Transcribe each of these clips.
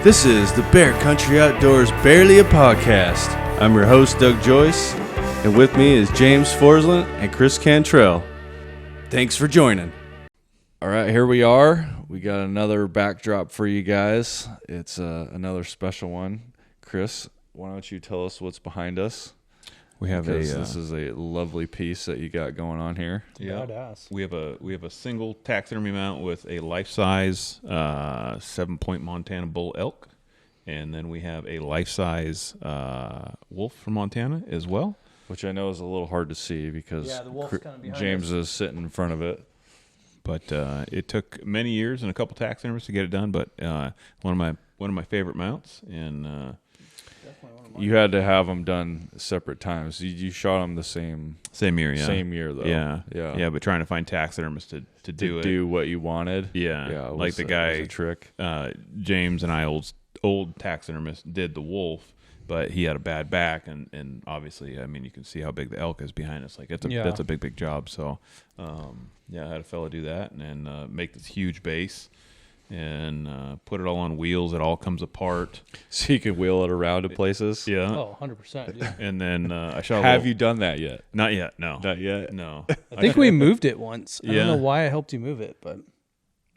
This is the Bear Country Outdoors Barely a Podcast. I'm your host, Doug Joyce, and with me is James Forsland and Chris Cantrell. Thanks for joining. All right, here we are. We got another backdrop for you guys. It's another special one. Chris, why don't you tell us what's behind us? We have this is a lovely piece that you got going on here. Yeah, badass. We have a single taxidermy mount with a life-size 7-point Montana bull elk, and then we have a life-size wolf from Montana as well, which I know is a little hard to see because the wolf's kind of behind James us. is sitting in front of it. But it took many years and a couple taxidermists to get it done. But one of my favorite mounts, and you had to have them done separate times. You shot them the same year, yeah. Same year, though. Yeah. But trying to find taxidermists to do what you wanted. Yeah. Like the guy, a trick. James and I, old taxidermist, did the wolf, but he had a bad back, and obviously, I mean, you can see how big the elk is behind us. Like that's a big job. So, I had a fella do that and make this huge base. And put it all on wheels. It all comes apart. So you can wheel it around to places? Yeah. Oh, 100%. Dude. And then I shot Have you done that yet? Not yet, no. Not yet? No. I think we moved it once. I Yeah. don't know why I helped you move it, but...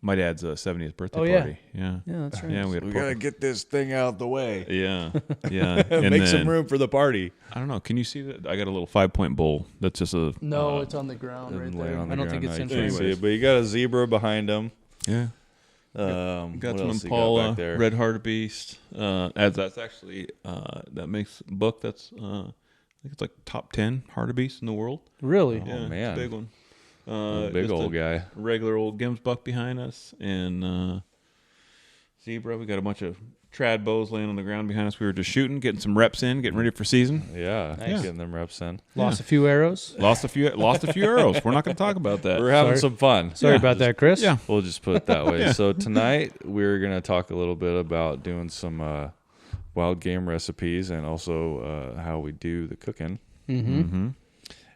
My dad's 70th birthday yeah. party. Yeah. Yeah, that's right. Yeah, We got to get this thing out the way. Yeah. Yeah. And Make some room for the party. I don't know. Can you see that? I got a little 5-point bull. That's just a... No, it's on the ground right there. I don't think it's in frame. See it, but you got a zebra behind him. Yeah. Got some Impala, red hartebeest. That's actually that makes book. That's I think it's like top 10 hartebeest in the world. Really? Yeah, man, it's a big one. Big old guy. Regular old Gims buck behind us, and zebra. We got a bunch of trad bows laying on the ground behind us. We were just shooting, getting some reps in, getting ready for season. Yeah, Nice. getting them reps in. Lost a few arrows. Lost a few arrows. We're not going to talk about that. We're having some fun. Sorry about that, Chris. Yeah. We'll just put it that way. So tonight we're going to talk a little bit about doing some wild game recipes and also how we do the cooking. Mm-hmm.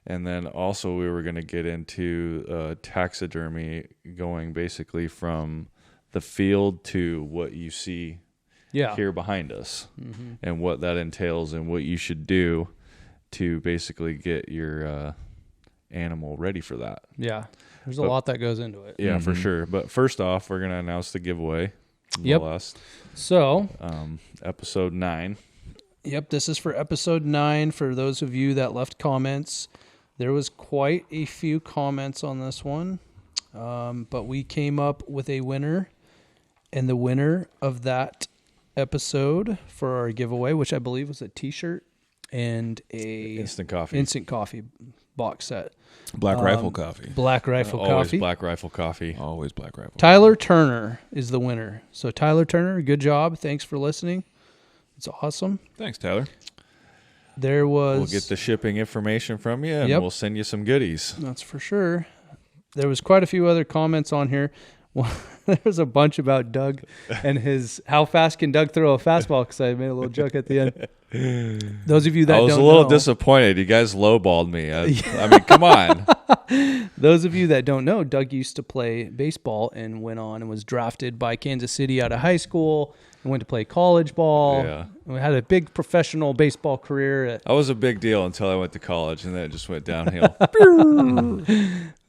And then also we were going to get into taxidermy, going basically from the field to what you see here behind us, and what that entails and what you should do to basically get your animal ready for that. Yeah. There's a lot that goes into it. Yeah, for sure. But first off, we're going to announce the giveaway. So, episode 9. Yep, this is for episode 9. For those of you that left comments, there was quite a few comments on this one, but we came up with a winner, and the winner of that episode for our giveaway, which I believe was a T-shirt and a instant coffee box set. Black Rifle Coffee. Black Rifle Always Coffee. Black Rifle Coffee. Always Black Rifle. Tyler Turner is the winner. So Tyler Turner, good job. Thanks for listening. It's awesome. Thanks, Tyler. We'll get the shipping information from you, and we'll send you some goodies. That's for sure. There was quite a few other comments on here. Well, there was a bunch about Doug and how fast can Doug throw a fastball, because I made a little joke at the end. Those of you that don't know. I was a little disappointed. You guys lowballed me. I mean, come on. Those of you that don't know, Doug used to play baseball and went on and was drafted by Kansas City out of high school and went to play college ball. Yeah. We had a big professional baseball career. I was a big deal until I went to college, and then it just went downhill.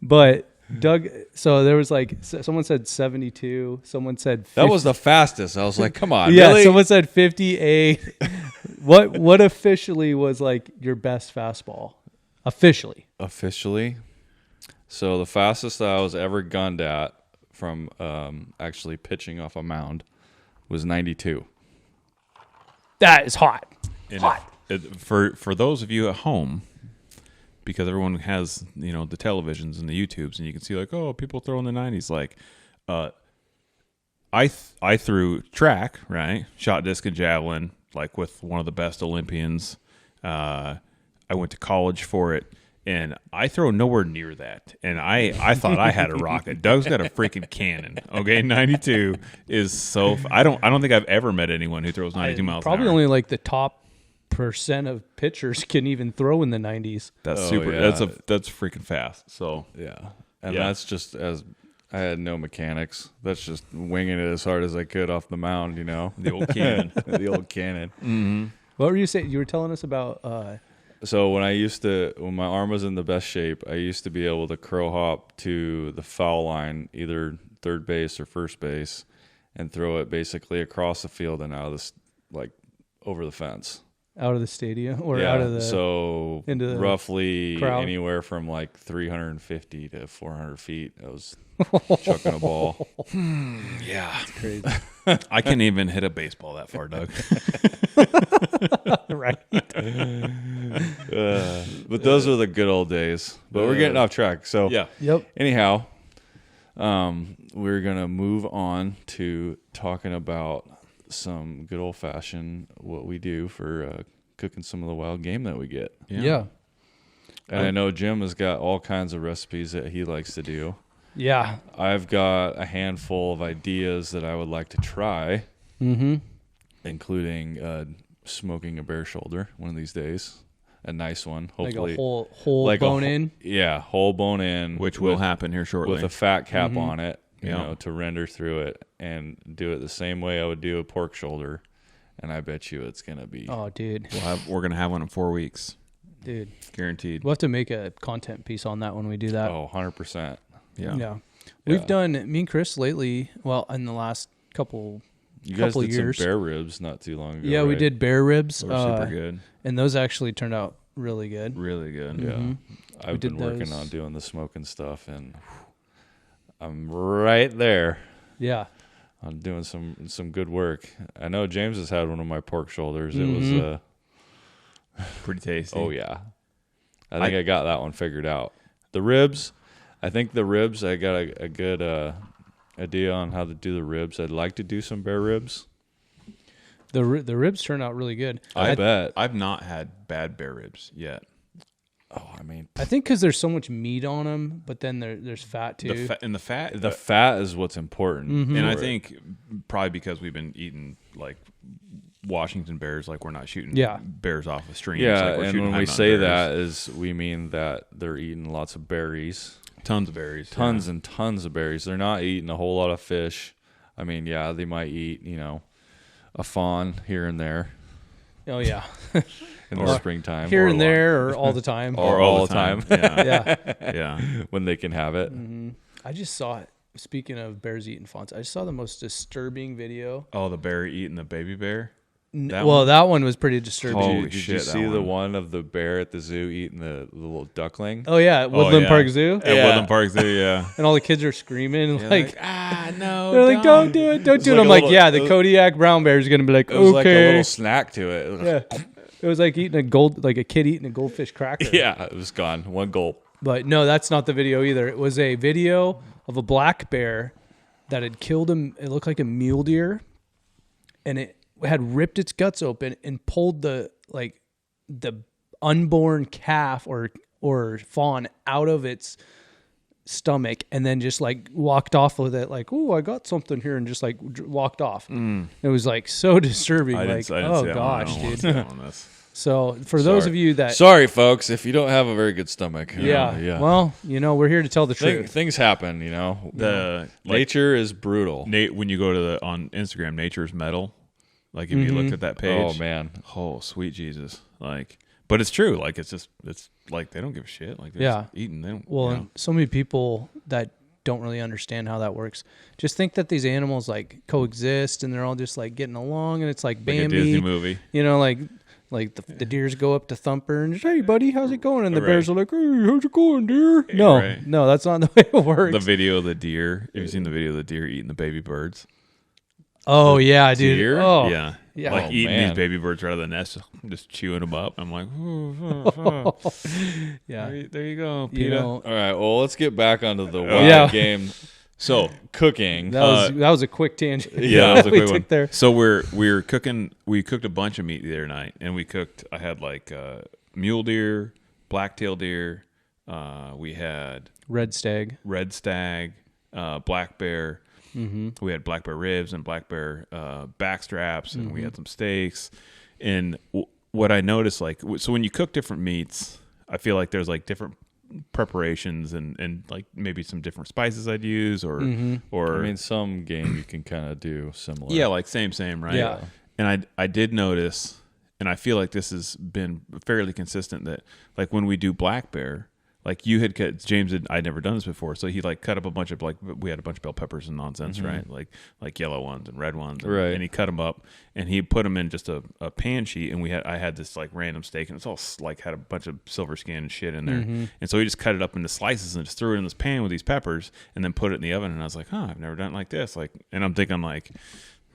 But Doug, so there was like, someone said 72, someone said 50. That was the fastest. I was like, come on, yeah, really? Someone said 58. What officially was like your best fastball? Officially. So the fastest that I was ever gunned at from actually pitching off a mound was 92. That is hot. For those of you at home, because everyone has, the televisions and the YouTubes, and you can see like, oh, people throw in the 90s. Like, I threw track, right? Shot disc and javelin, like with one of the best Olympians. I went to college for it, and I throw nowhere near that. And I thought I had a rocket. Doug's got a freaking cannon. Okay, 92 is so. I don't think I've ever met anyone who throws 92 miles. Probably an hour. only like the top percent of pitchers can even throw in the 90s. That's super. Yeah. That's freaking fast. So yeah, and that's just as I had no mechanics. That's just winging it as hard as I could off the mound, you know. The old cannon. The old cannon. Mm-hmm. What were you saying? You were telling us about. So when my arm was in the best shape, I used to be able to crow hop to the foul line, either third base or first base, and throw it basically across the field and out of this, like over the fence. Out of the stadium or Yeah, out of the so into the roughly crowd? anywhere from like 350 to 400 feet. I was chucking a ball. Yeah. crazy. I can't even hit a baseball that far, Doug. Right. But those are the good old days. But we're getting off track. So Yeah. Yep. anyhow, we're gonna move on to talking about some good old fashioned what we do for cooking some of the wild game that we get. Yeah. And I know Jim has got all kinds of recipes that he likes to do. Yeah. I've got a handful of ideas that I would like to try, including smoking a bear shoulder one of these days. A nice one, hopefully. Like a whole like bone in. Yeah, whole bone in. Which will happen here shortly. with a fat cap on it, you Yeah. know, to render through it and do it the same way I would do a pork shoulder. And I bet you it's going to be. Oh, dude. We're going to have one in 4 weeks. Dude. Guaranteed. We'll have to make a content piece on that when we do that. 100%. Yeah. Yeah. We've done, me and Chris lately, well, in the last couple You guys did years. some bear ribs not too long ago. Yeah, we right? did bear ribs. They were super good. And those actually turned out really good. Really good. Yeah. I've did been working those. on doing the smoking stuff, and I'm right there. Yeah. I'm doing some good work. I know James has had one of my pork shoulders. It was Pretty tasty. oh yeah. I think I got that one figured out. The ribs, I think the ribs, I got a good idea on how to do the ribs. I'd like to do some bear ribs. The ribs turned out really good. I bet. I've not had bad bear ribs yet. Oh, I mean, I think because there's so much meat on them, but then there's fat too. The fat. the fat is what's important. and I for it. think probably because we've been eating like Washington bears, like we're not shooting Yeah. bears off of streams. Yeah, like we're and shooting when high we mountain say bears. that is we mean that they're eating lots of berries. Tons of berries. Tons and tons of berries. They're not eating a whole lot of fish. I mean, yeah, they might eat, you know, a fawn here and there Oh yeah, in the springtime. here or and there or all the time. Or all the time. Yeah. Yeah. Yeah. when they can have it. I just saw it. Speaking of bears eating fawns, I just saw the most disturbing video. Oh, the bear eating the baby bear. That Well, one? that one was pretty disturbing. Holy Did you shit, that see the one. one of the bear at the zoo eating the little duckling? Oh yeah, Woodland yeah. Park Zoo, At Yeah. Woodland Park Zoo, yeah. and all the kids are screaming like no. they're like, "Don't do it, don't do it." like I'm a like, little- "Yeah, the Kodiak brown bear is gonna be like, It was like a okay." little snack to it. Yeah, it was like eating like a kid eating a goldfish cracker. Yeah, it was gone. One gulp. But no, that's not the video either. It was a video of a black bear that had killed him. It looked like a mule deer, and it had ripped its guts open and pulled the unborn calf or fawn out of its stomach, and then just like walked off with it, like, "Oh, I got something here," and just like walked off. It was like so disturbing. I didn't Like, see that oh one. I gosh, don't wanna dude. see that one. That's- So for those Sorry. of you that, Sorry, folks, if you don't have a very good stomach. yeah, well, we're here to tell the truth. Things happen, you know. The like, Nature is brutal. Nate, when you go to on Instagram, Nature's Metal. Like if you look at that page, Oh man. oh sweet Jesus! Like, but it's true. Like it's like they don't give a shit. Like they're just eating. They don't. Well, you know. and so many people that don't really understand how that works just think that these animals like coexist and they're all just like getting along, and it's like like Bambi, a Disney movie. like the deers go up to Thumper and just, "Hey buddy, how's it going?" And the Right. bears are like, "Hey, how's it going, deer?" No, Right. no, that's not the way it works. The video of the deer. Have you seen the video of the deer eating the baby birds? Oh yeah, dude. deer? Oh Yeah. yeah. Like Oh, eating man. these baby birds right out of the nest, just chewing them up. I'm like, yeah. there you go, You PETA. know, All right, well, let's get back onto the wild Yeah. game So cooking. that was a quick tangent. yeah, that was a we quick took one. there. So we're cooking. We cooked a bunch of meat the other night, and I had like mule deer, black-tailed deer. We had Red stag. red stag, black bear. Mm-hmm. We had black bear ribs and black bear back straps, and we had some steaks. And what I noticed, like, so when you cook different meats, I feel like there's like different preparations and like maybe some different spices I'd use or I mean, some game you can kind of do similar. yeah, like same, right? Yeah. And I did notice, and I feel like this has been fairly consistent, that like when we do black bear, like you had cut, James I'd never done this before, so he like cut up a bunch of, like, we had a bunch of bell peppers and nonsense, right? Like yellow ones and red ones, and, Right. and he cut them up and he put them in just a pan sheet, and I had this like random steak, and it's all like had a bunch of silver skin and shit in there, and so he just cut it up into slices and just threw it in this pan with these peppers, and then put it in the oven, and I was like, I've never done it like this, like, and I'm thinking like,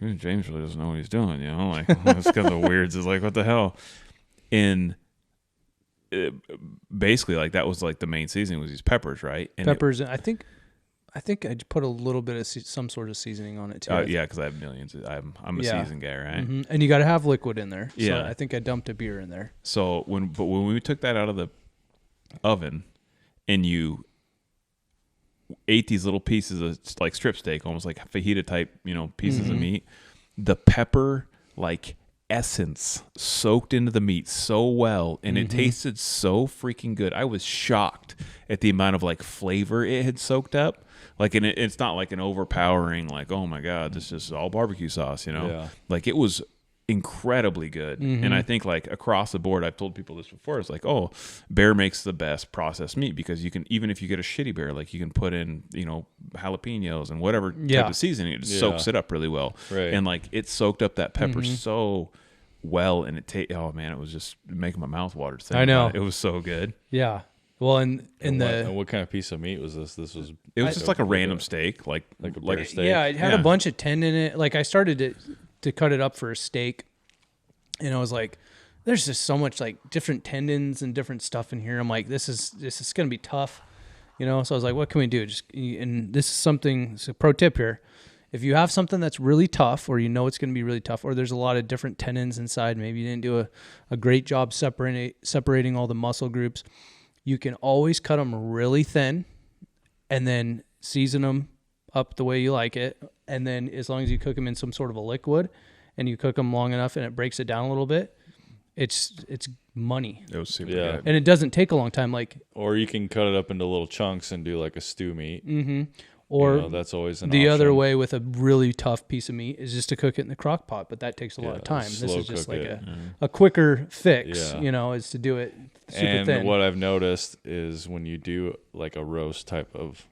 James really doesn't know what he's doing, you know, like it's kind of weird. It's like, what the hell? And basically, like, that was like the main seasoning was these peppers, right? And Peppers. I think I put a little bit of some sort of seasoning on it too. yeah, because I have millions. I'm a seasoned guy, right? And you got to have liquid in there. Yeah. So I think I dumped a beer in there. So when we took that out of the oven, and you ate these little pieces of like strip steak, almost like fajita type, pieces of meat, the pepper like essence soaked into the meat so well, and it tasted so freaking good. I was shocked at the amount of like flavor it had soaked up. Like, and it's not like an overpowering, like, oh my God, this is all barbecue sauce, Yeah. Like, it was incredibly good. And I think like across the board, I've told people this before, it's like, oh, bear makes the best processed meat, because you can, even if you get a shitty bear, like you can put in, jalapenos and whatever type of seasoning, it just soaks it up really well. Right. And like it soaked up that pepper so well, and oh man, it was just making my mouth water. I know. It was so good. Yeah. Well, and what kind of piece of meat was this? It was just like a random steak, like a bear steak. Yeah, it had a bunch of tendon in it. Like, I started to cut it up for a steak, and I was like, there's just so much like different tendons and different stuff in here. I'm like, this is gonna be tough, So I was like, what can we do? And this is something. It's a pro tip here. If you have something that's really tough, or it's going to be really tough, or there's a lot of different tendons inside, maybe you didn't do a great job separating all the muscle groups, you can always cut them really thin and then season them up the way you like it. And then as long as you cook them in some sort of a liquid and you cook them long enough and it breaks it down a little bit, it's money. It was super Yeah. good. And it doesn't take a long time. Or you can cut it up into little chunks and do like a stew meat. Or that's always an the option. other way with a really tough piece of meat is just to cook it in the crock pot, but that takes a lot of time. This slow is just cook like it. a quicker fix, Yeah. is to do it super And thin. what I've noticed is when you do like a roast type of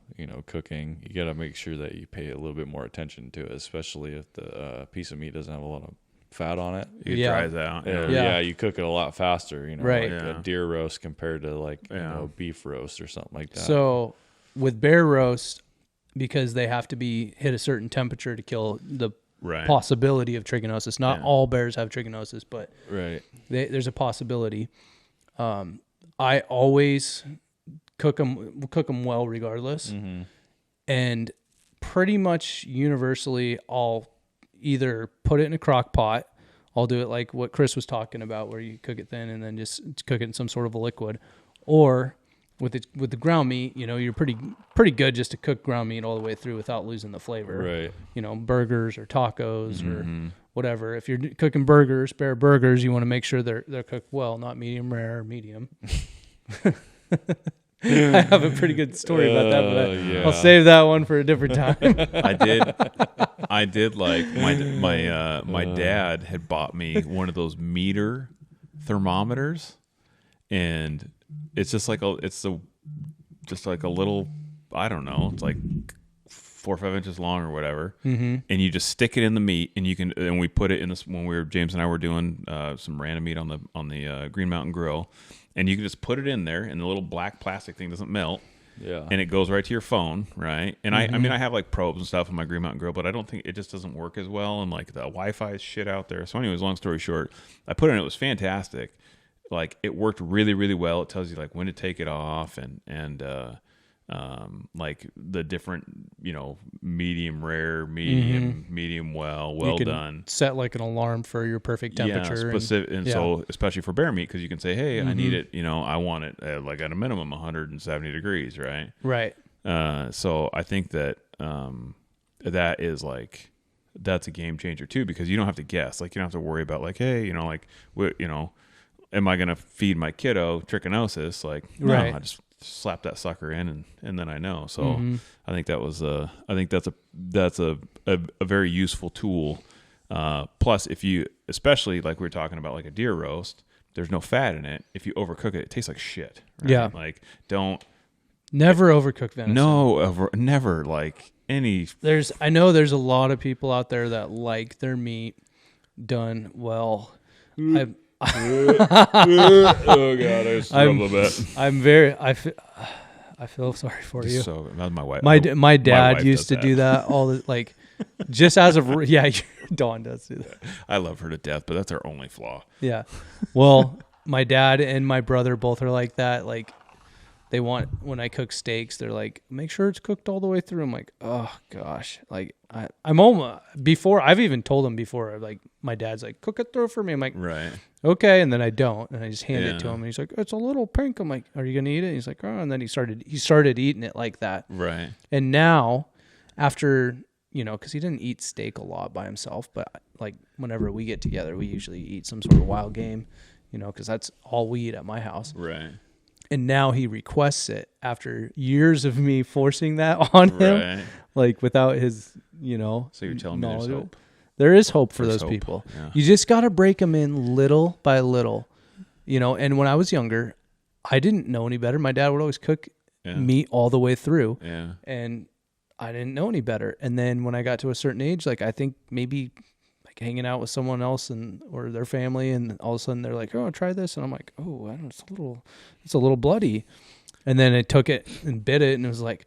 cooking, you got to make sure that you pay a little bit more attention to it, especially if the piece of meat doesn't have a lot of fat on it. It dries out. Yeah, you cook it a lot faster. Right. Like a deer roast compared to like beef roast or something like that. So with bear roast, because they have to be hit a certain temperature to kill the possibility of trichinosis. Not all bears have trichinosis, but there's a possibility. I always cook them well regardless. And pretty much universally, I'll either put it in a crock pot. I'll do it like what Chris was talking about, where you cook it thin and then just cook it in some sort of a liquid. Or with the ground meat, you're pretty good just to cook ground meat all the way through without losing the flavor. Right. Burgers or tacos or whatever. If you're cooking bear burgers, you want to make sure they're cooked well, not medium rare or medium. I have a pretty good story about that, but I'll save that one for a different time. I did like my dad had bought me one of those meter thermometers, and it's just like a little, I don't know, it's like 4 or 5 inches long or whatever, and you just stick it in the meat, and we put it in this when James and I were doing some random meat on the Green Mountain Grill, and you can just put it in there, and the little black plastic thing doesn't melt. Yeah, and it goes right to your phone, right? And I mean, I have like probes and stuff on my Green Mountain Grill, but I don't think it just doesn't work as well, and like the Wi-Fi is shit out there. So anyways, long story short, I put it in, it was fantastic. Like, it worked really, really well. It tells you like when to take it off and like the different, medium rare, medium well you can done. Set like an alarm for your perfect temperature. So especially for bear meat, because you can say, hey, I need it, I want it at, like at a minimum 170 degrees, right? Right. So I think that that is like, that's a game changer too, because you don't have to guess. Like, you don't have to worry about like, hey, am I going to feed my kiddo trichinosis? Like, no, right. I just slap that sucker in, and then I know. So I think that's a very useful tool. Plus, if you, especially like we were talking about, like a deer roast, there's no fat in it. If you overcook it, it tastes like shit. Right? Yeah. Like Never overcook venison. No, never like any. I know there's a lot of people out there that like their meat done well. Oh God, I just I'm- a bit. I feel sorry for you. So that's my wife. My dad wife used does to do that all the like, just as of Dawn does do that. I love her to death, but that's her only flaw. Yeah. Well, my dad and my brother both are like that. Like, they want, when I cook steaks, they're like, make sure it's cooked all the way through. I'm like, oh gosh. Like I'm almost, before, I've even told them before, like my dad's like, cook it through for me. I'm like, Right. okay. And then I don't. And I just hand it to him. And he's like, it's a little pink. I'm like, are you going to eat it? And he's like, oh. And then he started eating it like that. Right. And now after, cause he didn't eat steak a lot by himself, but like whenever we get together, we usually eat some sort of wild game, cause that's all we eat at my house. Right. And now he requests it after years of me forcing that on him, like without his, So you're telling me there's hope. There is hope for There's those hope. people. Yeah. You just got to break them in little by little, and when I was younger, I didn't know any better. My dad would always cook meat all the way through. Yeah. And I didn't know any better. And then when I got to a certain age, like I think maybe like hanging out with someone else or their family, and all of a sudden they're like, "Oh, try this," and I'm like, "Oh, I don't know, it's a little bloody." And then I took it and bit it, and it was like,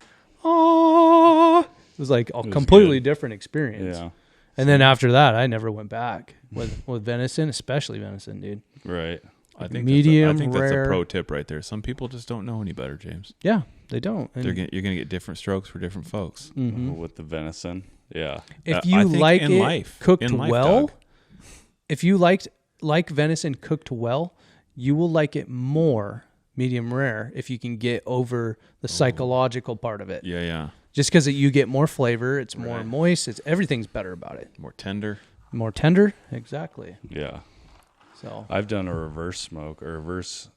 "Oh!" It was like a completely different experience. Yeah. And then after that, I never went back with venison, especially venison, dude. Right. I think medium, I think that's rare. a pro tip right there. Some people just don't know any better, James. Yeah, they don't. And You're gonna get different strokes for different folks. With the venison. Yeah. if I you think like in it life, cooked in life, well, Doug. if you like venison cooked well, you will like it more medium rare if you can get over the psychological part of it. Yeah, yeah. Just because you get more flavor, it's more moist, everything's better about it. More tender. More tender, exactly. Yeah. So I've done a reverse smoke or a reverse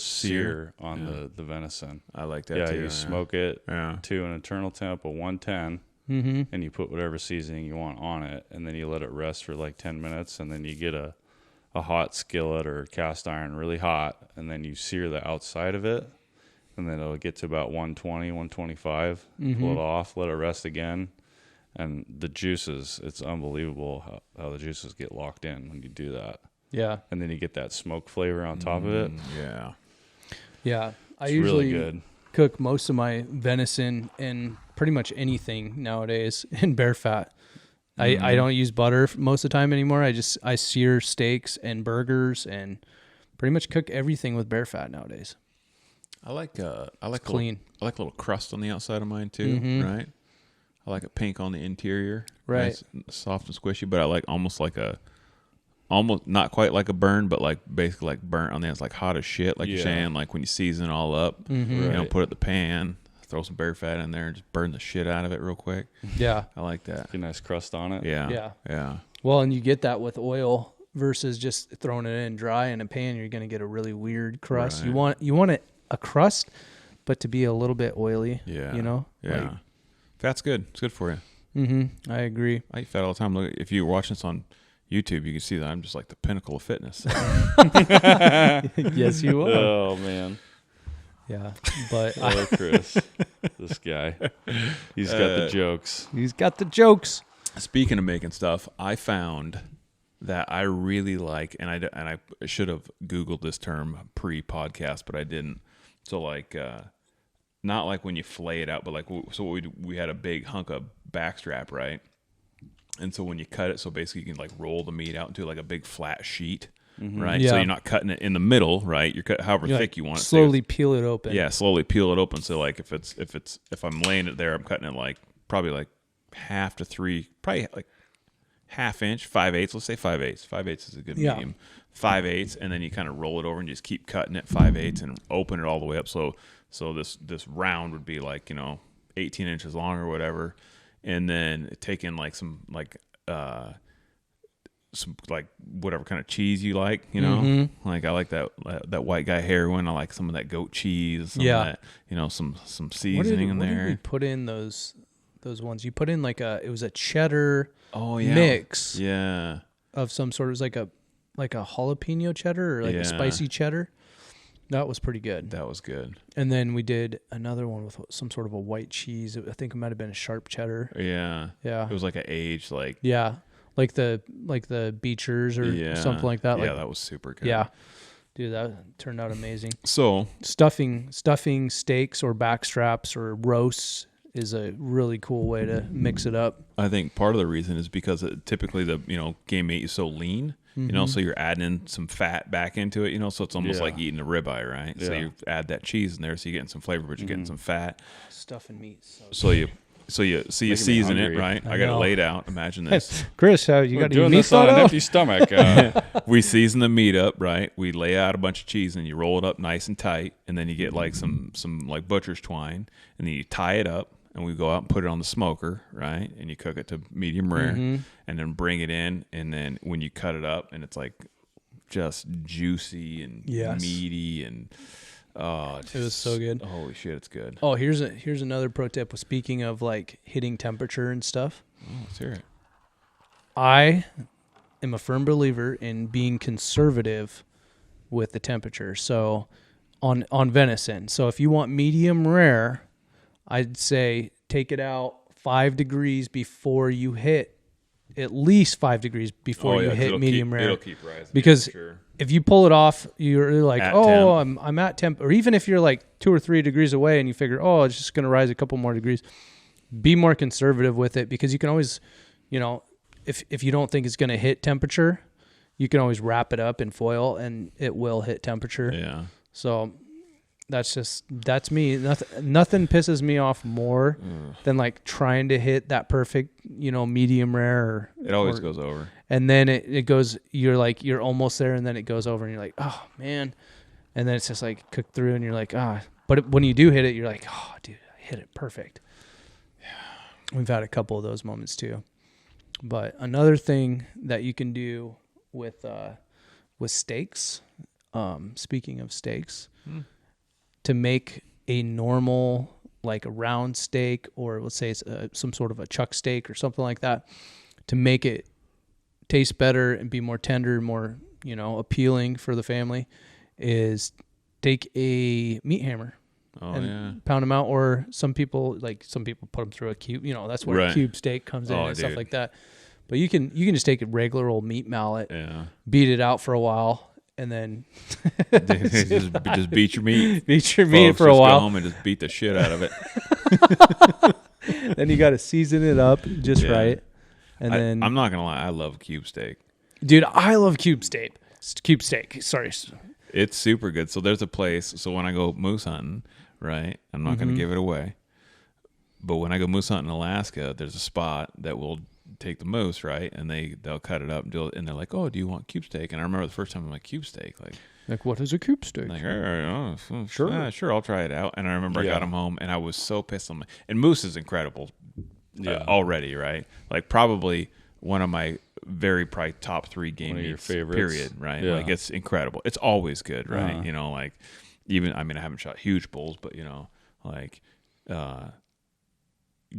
sear on the venison. I like that Yeah, too. you smoke it Yeah. to an internal temp of 110, and you put whatever seasoning you want on it, and then you let it rest for like 10 minutes, and then you get a hot skillet or cast iron really hot, and then you sear the outside of it, and then it'll get to about 120, 125, pull it off, let it rest again, and the juices, it's unbelievable how the juices get locked in when you do that. yeah, And then you get that smoke flavor on top of it. Yeah. yeah. I It's usually really good. cook most of my venison and pretty much anything nowadays in bare fat. I don't use butter most of the time anymore. I sear steaks and burgers and pretty much cook everything with bare fat nowadays. I like clean. I like a little crust on the outside of mine too, right? I like a pink on the interior, Right. Nice, soft and squishy. But I like almost not quite like a burn, but like basically like burnt on the outside, like hot as shit. Like you're saying, like when you season it all up, Right. put it in the pan, throw some bear fat in there, and just burn the shit out of it real quick. Yeah. I like that. Get a nice crust on it. Yeah, Yeah. yeah. Well, and you get that with oil versus just throwing it in dry in a pan. You're going to get a really weird crust. Right. You want a crust, but to be a little bit oily. Yeah. Yeah. Fat's good. It's good for you. I agree. I eat fat all the time. Look, if you're watching this on YouTube, you can see that I'm just like the pinnacle of fitness. Yes, you are. Oh man. Yeah, but Oh, Chris, this guy, he's got the jokes. he's got the jokes. Speaking of making stuff, I found that I really like, and I should have Googled this term pre-podcast, but I didn't. So like, not like when you flay it out, but like, so we had a big hunk of backstrap, right? And so when you cut it, so basically you can like roll the meat out into like a big flat sheet, right? Yeah. So you're not cutting it in the middle, right? You're cut however You, thick like, you want it. slowly peel it open. Yeah, slowly peel it open. So like if I'm laying it there, I'm cutting it like probably like half to three, probably like half inch, 5/8. Let's say 5/8. 5/8 is a good Yeah. medium. 5/8, and then you kind of roll it over and just keep cutting it 5/8 and open it all the way up. So this round would be like 18 inches long or whatever, and then take in like some like some like whatever kind of cheese you like, you know. Like I like that white guy heroin. I like some of that goat cheese. Some of that, you know, some seasoning in there. What did we put in those ones? You put in like it was a cheddar yeah. mix. Yeah. Of some sort. It was like a jalapeno cheddar or like a spicy cheddar. That was pretty good. That was good. And then we did another one with some sort of a white cheese. I think it might have been a sharp cheddar. Yeah. Yeah. It was like an aged like. Yeah. Like the Beechers or something like that. Yeah, that was super good. Yeah. Dude, that turned out amazing. So stuffing steaks or backstraps or roasts is a really cool way to mix it up. I think part of the reason is because typically the game meat is so lean, you know, so you're adding in some fat back into it, you know, so it's almost like eating a ribeye, right? Yeah. So you add that cheese in there, so you're getting some flavor, but you're getting some fat. Stuffing meat. So you season it, right? I got it laid out. Imagine this, Chris. How you got doing meat this on an out? empty stomach? We season the meat up, right? We lay out a bunch of cheese and you roll it up nice and tight, and then you get like some like butcher's twine, and then you tie it up. And we go out and put it on the smoker, right? And you cook it to medium rare, and then bring it in. And then when you cut it up, and it's like just juicy and meaty, and it was so good. Holy shit, it's good. Oh, here's another pro tip. Speaking of like hitting temperature and stuff, let's hear it. I am a firm believer in being conservative with the temperature. So on venison. So if you want medium rare, I'd say take it out 5 degrees before you hit, at least 5 degrees before you hit medium rare. It'll keep rising. Because if you pull it off, you're like, at I'm at temp. Or even if you're like 2 or 3 degrees away and you figure, it's just going to rise a couple more degrees, be more conservative with it, because you can always, you know, if you don't think it's going to hit temperature, you can always wrap it up in foil and it will hit temperature. Yeah. So that's me. Nothing pisses me off more than like trying to hit that perfect, you know, medium rare. It always goes over. And then it goes, you're almost there, and then it goes over and you're like, oh man. And then it's just like cooked through and you're like, but when you do hit it, you're like, oh dude, I hit it perfect. Yeah. We've had a couple of those moments too. But another thing that you can do with steaks, speaking of steaks, to make a normal, like a round steak, or let's say it's some sort of a chuck steak or something like that, to make it taste better and be more tender, more, you know, appealing for the family, is take a meat hammer and pound them out. Or some people put them through a cube, you know, that's where a cube steak comes in and stuff like that. But you can just take a regular old meat mallet, beat it out for a while, and then just beat your meat. Beat your meat for a while. Go home and just beat the shit out of it. Then you got to season it up just right. And then I'm not gonna lie, I love cube steak. Dude, I love cube steak. Cube steak. Sorry. It's super good. So there's a place. So when I go moose hunting, right? I'm not gonna give it away. But when I go moose hunting in Alaska, there's a spot that will take the moose, right? And they'll cut it up and do it, and they're like, "Oh, do you want cube steak?" And I remember the first time I'm like, "Cube steak, like what is a cube steak?" Like, sure, I'll try it out. And I remember I got them home, and I was so pissed on and moose is incredible, already, right? Like probably one of my probably top 3 game meats, period, right? Yeah. Like it's incredible. It's always good, right? You know, like even I haven't shot huge bulls, but you know, like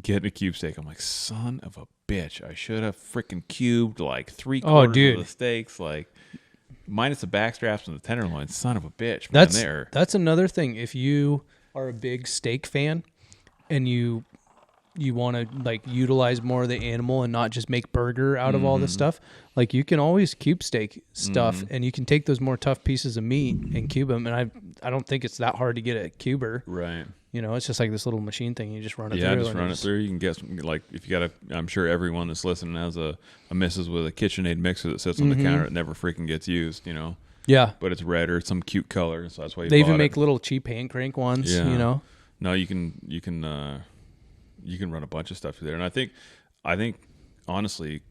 getting a cube steak, I'm like, son of a bitch, I should have freaking cubed like 3/4 of the steaks, like minus the backstraps and the tenderloin. Son of a bitch, man. That's another thing. If you are a big steak fan and you want to like utilize more of the animal and not just make burger out of all this stuff, like you can always cube steak stuff, and you can take those more tough pieces of meat and cube them. And I don't think it's that hard to get a cuber, right? You know, it's just like this little machine thing. You just run it through. Yeah, just run it through. You can get some, like, if you got I'm sure everyone that's listening has a missus with a KitchenAid mixer that sits on the counter. It never freaking gets used, you know? Yeah. But it's red or some cute color, so that's why they even make little cheap hand crank ones, you know? No, you can run a bunch of stuff through there. And I think honestly,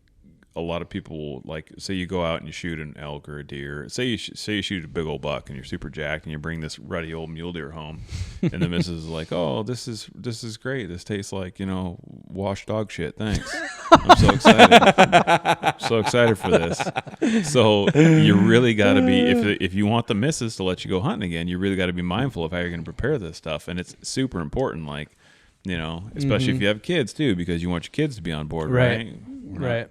a lot of people like, say you go out and you shoot an elk or a deer. Say you shoot a big old buck and you're super jacked and you bring this ruddy old mule deer home, and the missus is like, "Oh, this is great. This tastes like washed dog shit. Thanks. I'm so excited. So excited for this." So you really got to be, if you want the missus to let you go hunting again, you really got to be mindful of how you're going to prepare this stuff, and it's super important. Like, especially if you have kids too, because you want your kids to be on board, right?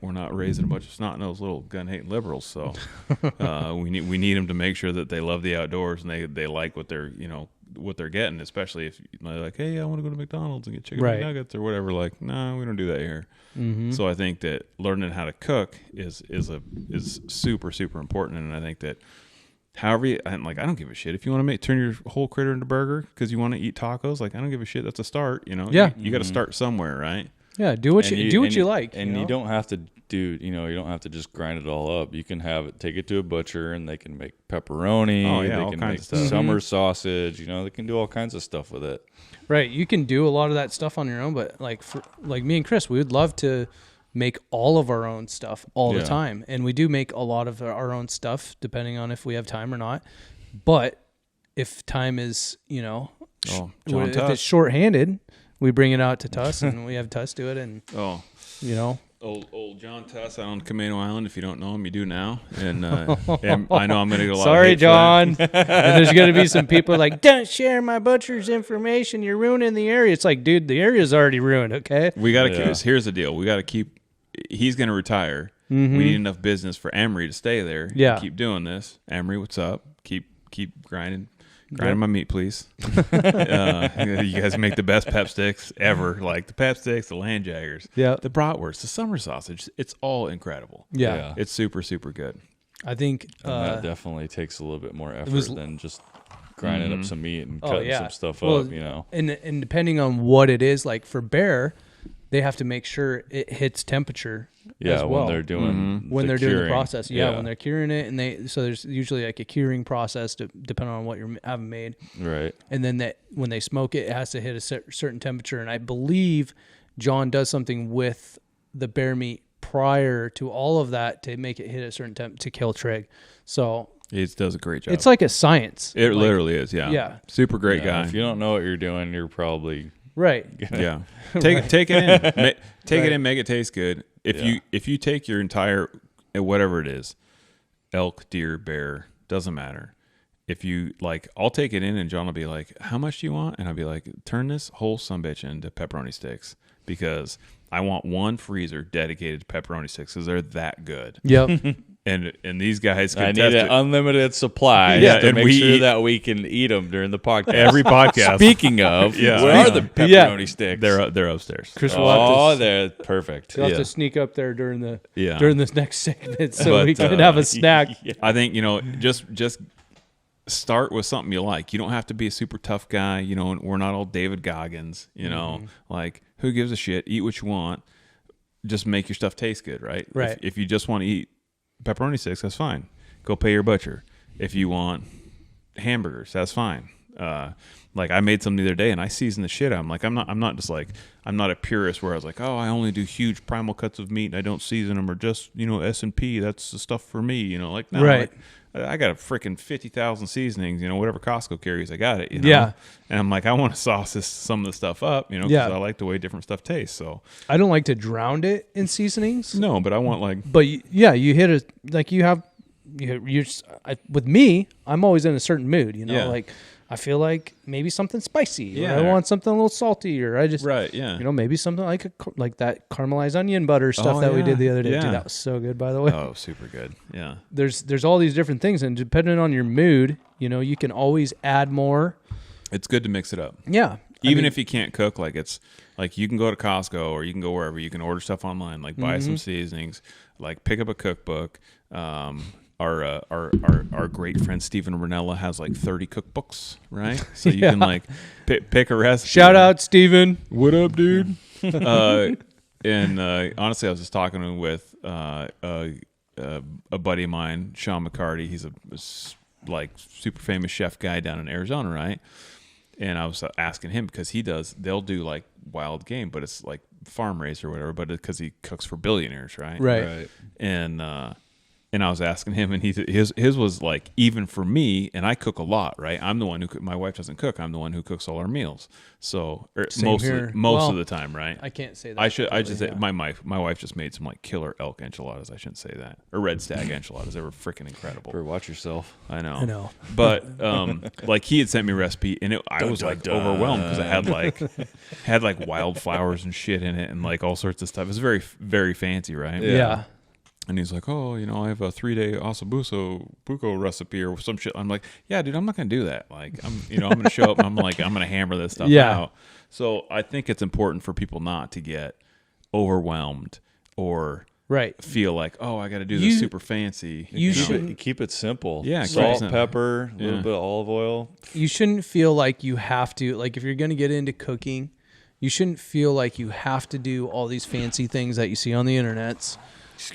We're not raising a bunch of snot-nosed little gun-hating liberals, so we need them to make sure that they love the outdoors and they like what they're getting, especially if they're like, "Hey, I want to go to McDonald's and get chicken nuggets or whatever." Like, no, we don't do that here. So I think that learning how to cook is super, super important, and I think that however I don't give a shit if you want to turn your whole critter into burger because you want to eat tacos. Like, I don't give a shit. That's a start. You got to start somewhere, right? Yeah, do what you like, and you don't have to do. You don't have to just grind it all up. You can take it to a butcher, and they can make pepperoni. Oh yeah, they all can kinds make of stuff. summer sausage. They can do all kinds of stuff with it. Right, you can do a lot of that stuff on your own, but like me and Chris, we would love to make all of our own stuff all the time, and we do make a lot of our own stuff depending on if we have time or not. But if time is, if it's shorthanded, we bring it out to Tuss and we have Tuss do it, and Old John Tuss out on Camino Island. If you don't know him, you do now. And I know I'm going to get a lot of hate John. And there's going to be some people like, "Don't share my butcher's information. You're ruining the area." It's like, dude, the area's already ruined. Okay, we got to. Here's the deal. We got to keep. He's going to retire. We need enough business for Emery to stay there. Yeah, keep doing this. Emery, what's up? Keep grinding. Grind my meat, please. You guys make the best pep sticks ever. Like the pep sticks, the land jaggers, the bratwurst, the summer sausage. It's all incredible. Yeah. It's super, super good. I think that definitely takes a little bit more effort than just grinding up some meat and cutting some stuff up. And depending on what it is, like for bear, they have to make sure it hits temperature. as well. When they're doing when they're curing. doing the process. When they're curing it, and there's usually like a curing process depending on what you're having made. Right. And then when they smoke it, it has to hit a certain temperature. And I believe John does something with the bear meat prior to all of that to make it hit a certain temp to kill trig. So it does a great job. It's like a science. It literally is. Yeah. Yeah. Super great guy. If you don't know what you're doing, you're probably right. Yeah. Take it in. Take it in. Make it taste good. If you take your entire whatever it is, elk, deer, bear, doesn't matter. If you like, I'll take it in, and John will be like, "How much do you want?" And I'll be like, "Turn this whole sumbitch into pepperoni sticks because I want one freezer dedicated to pepperoni sticks because they're that good." Yep. And these guys can I test need an it. unlimited supply to and make sure that we can eat them during the podcast. Every podcast. Speaking of, where are the pepperoni sticks? They're upstairs. Chris will they're perfect. You'll have to sneak up there during this next segment But, we can have a snack. I think, just start with something you like. You don't have to be a super tough guy. We're not all David Goggins, like who gives a shit? Eat what you want. Just make your stuff taste good, right? Right. If you just want to eat pepperoni sticks, that's fine. Go pay your butcher. If you want hamburgers, that's fine. Like I made some the other day and I seasoned the shit out. I'm not a purist where I was like, oh, I only do huge primal cuts of meat and I don't season them, or just, S&P, that's the stuff for me, no, right. I got a freaking 50,000 seasonings, whatever Costco carries, I got it, Yeah. And I'm like, I want to sauce some of the stuff up, because I like the way different stuff tastes. So I don't like to drown it in seasonings. No, but I want But you hit a like you have with me, I'm always in a certain mood, like I feel like maybe something spicy, or I want something a little salty, or I just maybe something like that caramelized onion butter stuff that we did the other day. Dude, that was so good, by the way. Oh, super good. Yeah. There's all these different things, and depending on your mood, you can always add more. It's good to mix it up. Yeah. Even if you can't cook, like it's like you can go to Costco or you can go wherever, you can order stuff online, like buy some seasonings, like pick up a cookbook. Our great friend Stephen Ranella has like 30 cookbooks, right? So you can like pick a recipe. Shout out, Stephen. What up, dude? And honestly, I was just talking with a buddy of mine, Sean McCarty. He's a like super famous chef guy down in Arizona, right? And I was asking him because they'll do like wild game, but it's like farm raised or whatever, but because he cooks for billionaires, right? Right. And I was asking him, and his was like, even for me, and I cook a lot, right? I'm the one my wife doesn't cook. I'm the one who cooks all our meals. So most of the time, right? I can't say that. I just say my wife just made some like killer elk enchiladas. I shouldn't say that, or red stag enchiladas. They were freaking incredible. Watch yourself. I know. But like he had sent me a recipe, and I was like overwhelmed because it had like wildflowers and shit in it, and like all sorts of stuff. It was very, very fancy, right? Yeah. And he's like, oh, I have a 3-day buco recipe or some shit. I'm like, yeah, dude, I'm not going to do that. Like, I'm going to show up and I'm going to hammer this stuff out. So I think it's important for people not to get overwhelmed or feel like, oh, I got to do this super fancy. You should keep it simple. Yeah. Salt, pepper, a little bit of olive oil. You shouldn't feel like you have to, like if you're going to get into cooking, you shouldn't feel like you have to do all these fancy things that you see on the internets.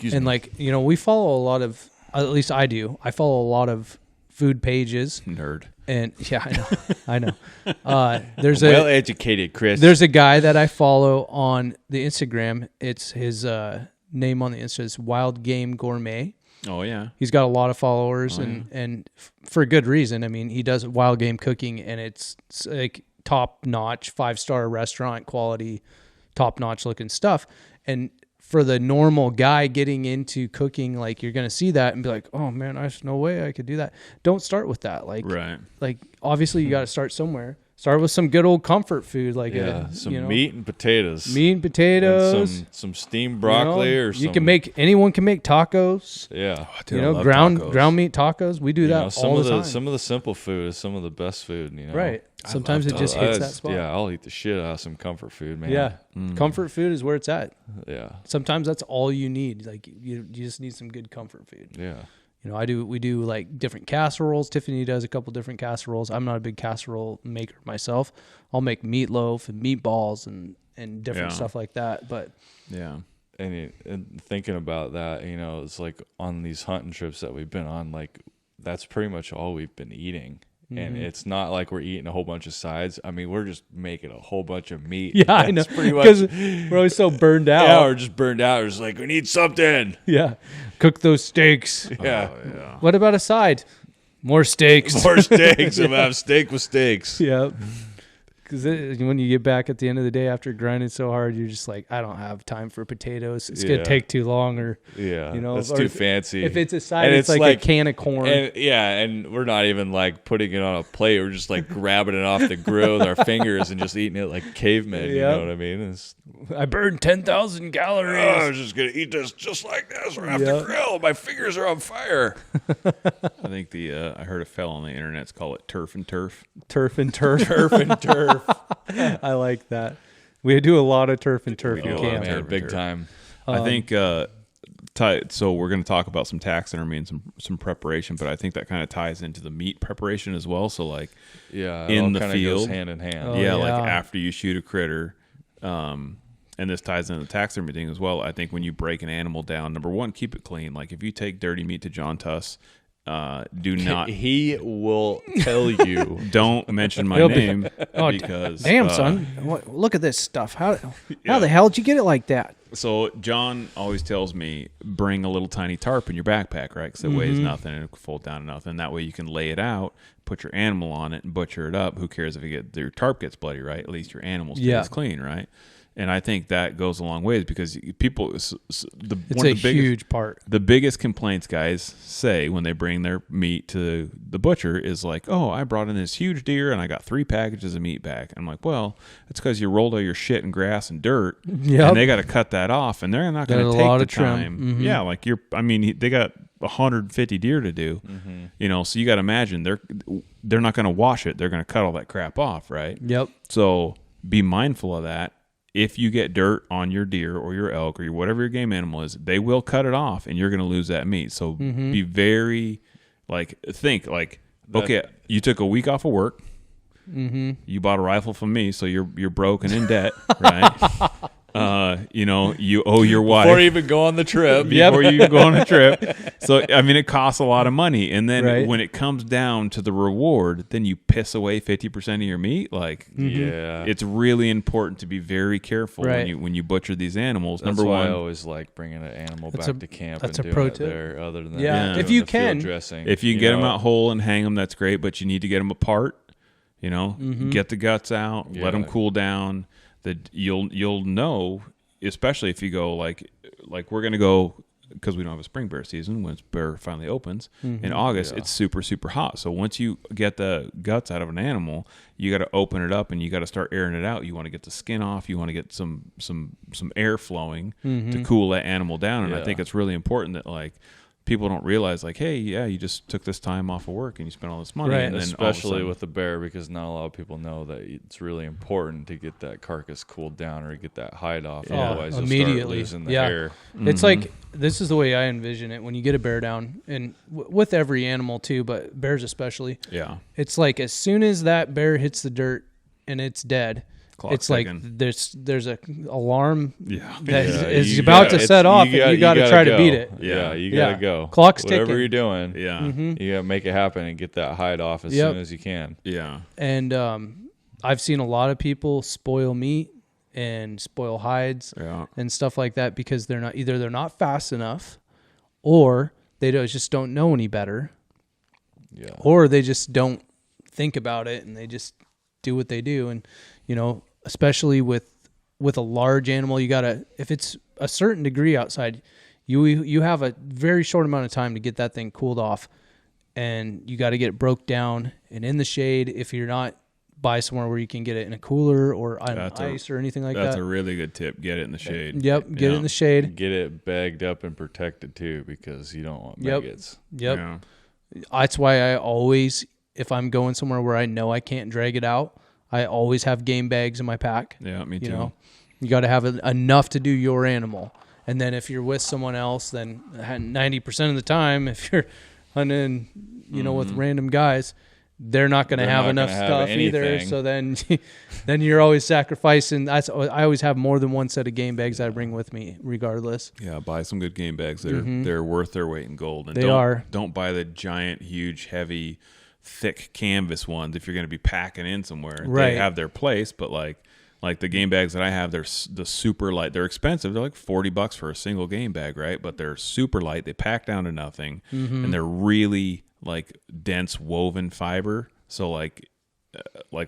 Like, we follow a lot of, at least I do. I follow a lot of food pages. Nerd. And yeah, I know. There's well educated, Chris. There's a guy that I follow on the Instagram. It's his name on the Insta is Wild Game Gourmet. Oh yeah. He's got a lot of followers and for good reason. I mean, he does wild game cooking and it's like top notch, 5-star restaurant quality, top notch looking stuff. And for the normal guy getting into cooking, like you're going to see that and be like, oh man, there's no way I could do that. Don't start with that. Like obviously you got to start somewhere. Start with some good old comfort food, like some meat and potatoes. And some steamed broccoli or something. Anyone can make tacos. Yeah, ground meat tacos. We do that all the time. Some of the simple food is some of the best food. Right. Sometimes it just hits that spot. Yeah, I'll eat the shit out of some comfort food, man. Yeah, comfort food is where it's at. Yeah. Sometimes that's all you need. Like you just need some good comfort food. Yeah. We do like different casseroles. Tiffany does a couple different casseroles. I'm not a big casserole maker myself. I'll make meatloaf and meatballs and different stuff like that. But yeah. And thinking about that, it's like on these hunting trips that we've been on, like that's pretty much all we've been eating. Mm-hmm. And it's not like we're eating a whole bunch of sides. I mean, we're just making a whole bunch of meat. Yeah, I know. Because we're always so burned out. Yeah, we're just burned out. We're just like, we need something. Yeah. Cook those steaks. Yeah. Oh, yeah. What about a side? More steaks. More steaks. I'm going to have steak with steaks. Yeah. Because when you get back at the end of the day after grinding so hard, you're just like, I don't have time for potatoes. It's going to take too long, or that's too fancy. If it's a side, it's like a can of corn. And we're not even like putting it on a plate. We're just like grabbing it off the grill with our fingers and just eating it like cavemen. You know what I mean? I burned 10,000 calories. Oh, I was just going to eat this just like this right off the grill. My fingers are on fire. I think I heard a fellow on the internet call it turf and turf. Turf and turf. Turf and turf. I like that. We do a lot of turf and turf. Big time. I think so we're going to talk about some taxidermy and some preparation, but I think that kind of ties into the meat preparation as well. So like in the field, goes hand in hand. Like after you shoot a critter, and this ties into the taxidermy thing as well. I think when you break an animal down, number one, keep it clean. Like if you take dirty meat to John Tuss, do not. He will tell you. Don't mention my name because damn son, look at this stuff. How the hell did you get it like that? So John always tells me bring a little tiny tarp in your backpack, right? Because it weighs nothing and it can fold down to nothing. That way you can lay it out, put your animal on it, and butcher it up. Who cares if your tarp gets bloody, right? At least your animal stays clean, right? And I think that goes a long ways because people, it's a huge part. The biggest complaints guys say when they bring their meat to the butcher is like, oh, I brought in this huge deer and I got 3 packages of meat back. I'm like, well, it's because you rolled all your shit in grass and dirt and they got to cut that off and they're not going to take the time. Mm-hmm. Yeah, like they got 150 deer to do, so you got to imagine they're not going to wash it. They're going to cut all that crap off, right? Yep. So be mindful of that. If you get dirt on your deer or your elk or whatever your game animal is, they will cut it off and you're going to lose that meat. So be very, okay, you took a week off of work. Mm-hmm. You bought a rifle from me, so you're broke and in debt, right? you owe your wife before you even go on the trip. before you go on a trip. So, I mean, it costs a lot of money. And then Right. when it comes down to the reward, then you piss away 50% of your meat. Like, Yeah, it's really important to be very careful Right. when you butcher these animals. that's Number why one, I always like bringing an animal That's back a- to camp that's and a doing pro it tip. there, other than Yeah. doing If you the field can. dressing. if you can get them out whole and hang them, that's great. But you need to get them apart. Get the guts out, let them Yeah. cool down. That you'll know, especially if you go like we're gonna go, because we don't have a spring bear season when bear finally opens in August. Yeah. It's super super hot. So once you get the guts out of an animal, you got to open it up and you got to start airing it out. You want to get the skin off. You want to get some air flowing to cool that animal down. And I Yeah. think it's really important that like people don't realize like, hey, yeah, you just took this time off of work and you spent all this money, Right. and then all of a Especially sudden- with the bear, because not a lot of people know that it's really important to get that carcass cooled down or get that hide off. Yeah. Otherwise, you'll Immediately. start losing the Yeah. hair. It's like, this is the way I envision it when you get a bear down, and with every animal too, but bears especially. yeah. It's like as soon as that bear hits the dirt and it's dead, Clock's it's like ticking. there's a alarm Yeah. that Yeah, is you about gotta- to set off, and you got to try to go. beat it. Yeah, you Yeah. gotta go. Clock's Whatever ticking. you're doing, Yeah. you gotta make it happen and get that hide off as Yep. soon as you can. Yeah. And I've seen a lot of people spoil meat and spoil hides Yeah. and stuff like that because they're not fast enough, or they just don't know any better, Yeah, or they just don't think about it and they just do what they do. And especially with a large animal, you gotta, if it's a certain degree outside, you have a very short amount of time to get that thing cooled off, and you got to get it broke down and in the shade. If you're not by somewhere where you can get it in a cooler or on ice or anything like That's that, a really good tip. Get it in the shade. Yep, get it in the shade. get it bagged up and protected too, because you don't want Yep. maggots. Yep. Yeah. That's why I always, if I'm going somewhere where I know I can't drag it out, I always have game bags in my pack. Yeah, me too. You got to have enough to do your animal. And then if you're with someone else, then 90% of the time, if you're hunting, with random guys, they're not going to They're have not enough gonna have stuff either. anything. So then you're always sacrificing. I always have more than one set of game bags that I bring with me, regardless. Yeah, buy some good game bags. They're worth their weight in gold. And They are. Don't buy the giant, huge, heavy, thick canvas ones if you're going to be packing in somewhere. Right. They have their place, but like the game bags that I have, they're the super light. They're expensive. They're like $40 for a single game bag, right? But they're super light. They pack down to nothing, and they're really like dense woven fiber. So like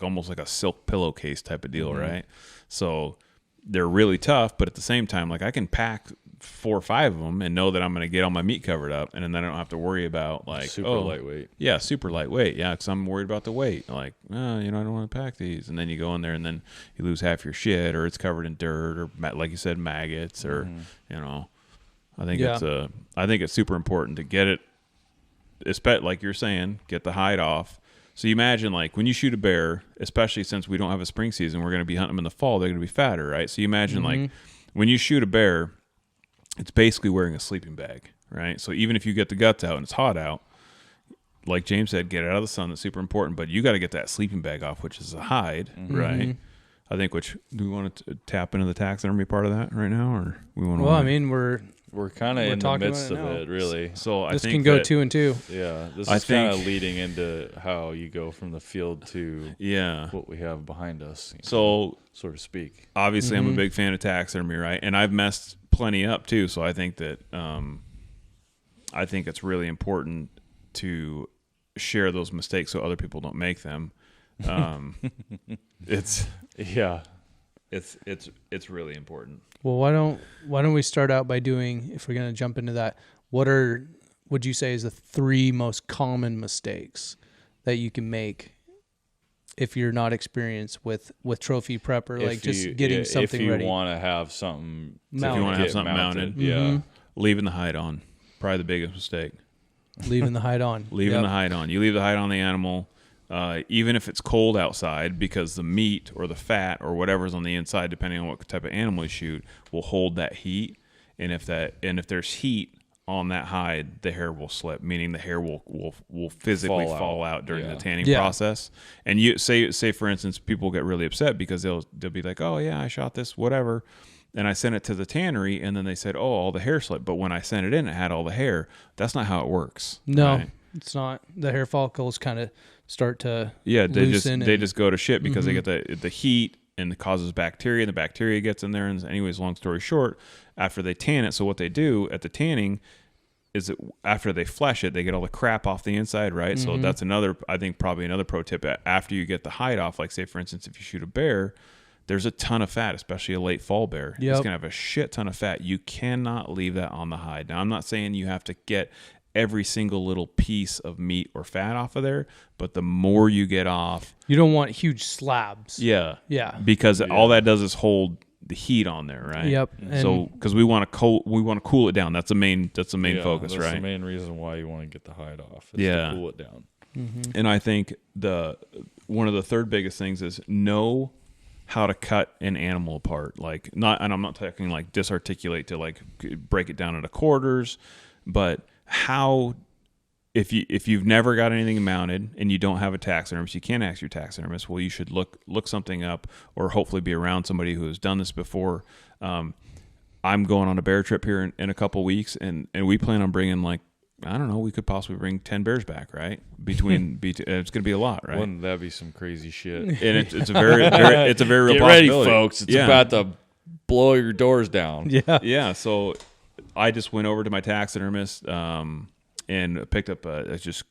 almost like a silk pillowcase type of deal, right? So they're really tough, but at the same time, like I can pack 4 or 5 of them and know that I'm going to get all my meat covered up, and then I don't have to worry about like Super lightweight. Yeah, super lightweight. Yeah, because I'm worried about the weight. Like, I don't want to pack these, and then you go in there and then you lose half your shit, or it's covered in dirt, or like you said, maggots, or I think it's super important to get it. Especially like you're saying, get the hide off. So you imagine like when you shoot a bear, especially since we don't have a spring season, we're going to be hunting them in the fall. They're going to be fatter, right? So you imagine like when you shoot a bear, it's basically wearing a sleeping bag, right? So even if you get the guts out and it's hot out, like James said, get it out of the sun. That's super important. But you got to get that sleeping bag off, which is a hide, right? I think. Do we want to tap into the taxidermy part of that right now, or we want to? Well, I mean, we're kind of in the talking midst about of it it, now. really. So I this think can go that, 2 and 2. Yeah, this I is kind think- of leading into how you go from the field to Yeah. what we have behind us, So so to speak. obviously, I'm a big fan of taxidermy, right? And I've messed plenty up too. So I think that I think it's really important to share those mistakes so other people don't make them. It's really important. Well, why don't we start out by doing, if we're going to jump into that, would you say is the 3 most common mistakes that you can make if you're not experienced with trophy prep, or like just getting something if you ready? want to have something, Mounted. If you want to have get something mounted, yeah. leaving the hide on, probably the biggest mistake. Leaving the hide on. Leaving the hide on. You leave the hide on the animal, even if it's cold outside, because the meat or the fat or whatever's on the inside, depending on what type of animal you shoot, will hold that heat. And if there's heat on that hide, the hair will slip, meaning the hair will physically fall out during the tanning process. And you say for instance, people get really upset because they'll be like, oh yeah, I shot this, whatever. And I sent it to the tannery, and then they said, oh, all the hair slipped. But when I sent it in, it had all the hair. That's not how it works. No, right? It's not. The hair follicles kind of start to they just go to shit because they get the heat and it causes bacteria. And the bacteria gets in there. And anyways, long story short, after they tan it, so what they do at the tanning is that after they flesh it, they get all the crap off the inside, right? So that's probably another pro tip. After you get the hide off, like say for instance, if you shoot a bear, there's a ton of fat, especially a late fall bear. It's going to have a shit ton of fat. You cannot leave that on the hide. Now, I'm not saying you have to get every single little piece of meat or fat off of there, but the more you get off... You don't want huge slabs. Yeah. Yeah. Because all that does is hold the heat on there, right? Yep. So, because we want to cool it down. That's the main focus, right? That's the main reason why you want to get the hide off. Is to cool it down. And I think one of the third biggest things is know how to cut an animal apart. Like and I'm not talking like disarticulate to like break it down into quarters, but how, if you've never got anything mounted and you don't have a taxidermist, you can't ask your taxidermist. Well, you should look something up, or hopefully be around somebody who has done this before. I'm going on a bear trip here in a couple weeks, and we plan on bringing like, I don't know, we could possibly bring 10 bears back, right? It's going to be a lot, right? Wouldn't that be some crazy shit? And it's a very real Get possibility. ready, folks. It's about to blow your doors down. Yeah. Yeah. So I just went over to my taxidermist and picked up a just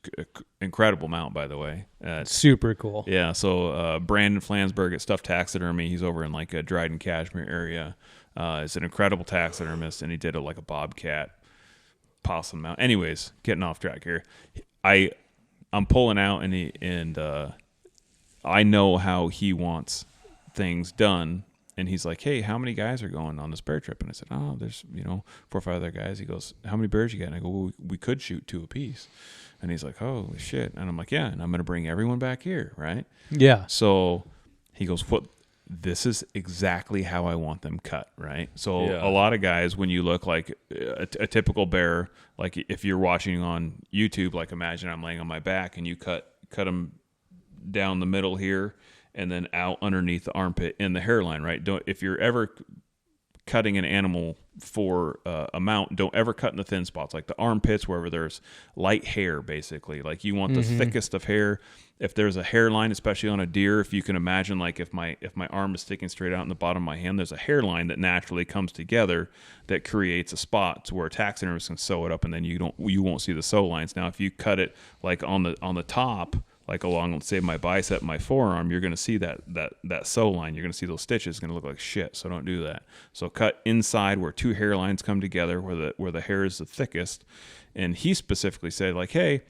incredible mount, by the way. Super cool. Yeah. So Brandon Flansburgh at Stuff Taxidermy, he's over in like a Dryden Cashmere area. Is an incredible taxidermist, and he did like a bobcat possum mount. Anyways, getting off track here. I'm pulling out, and I know how he wants things done. And he's like, hey, how many guys are going on this bear trip? And I said, oh, there's 4 or 5 other guys. He goes, how many bears you got? And I go, well, we could shoot 2 apiece. And he's like, holy shit. And I'm like, yeah, and I'm going to bring everyone back here, right? Yeah. So he goes, this is exactly how I want them cut, right? So a lot of guys, when you look like a typical bear, like if you're watching on YouTube, like imagine I'm laying on my back and you cut them down the middle here and then out underneath the armpit in the hairline, right? If you're ever cutting an animal for a mount, don't ever cut in the thin spots, like the armpits, wherever there's light hair, basically. Like you want the thickest of hair. If there's a hairline, especially on a deer, if you can imagine, like if my arm is sticking straight out in the bottom of my hand, there's a hairline that naturally comes together that creates a spot to where a taxidermist can sew it up, and then you won't see the sew lines. Now, if you cut it like on the top, like along, let's say, my bicep, my forearm, you're going to see that sew line. You're going to see those stitches. It's going to look like shit. So don't do that. So cut inside where 2 hairlines come together, where the hair is the thickest. And he specifically said, like, hey,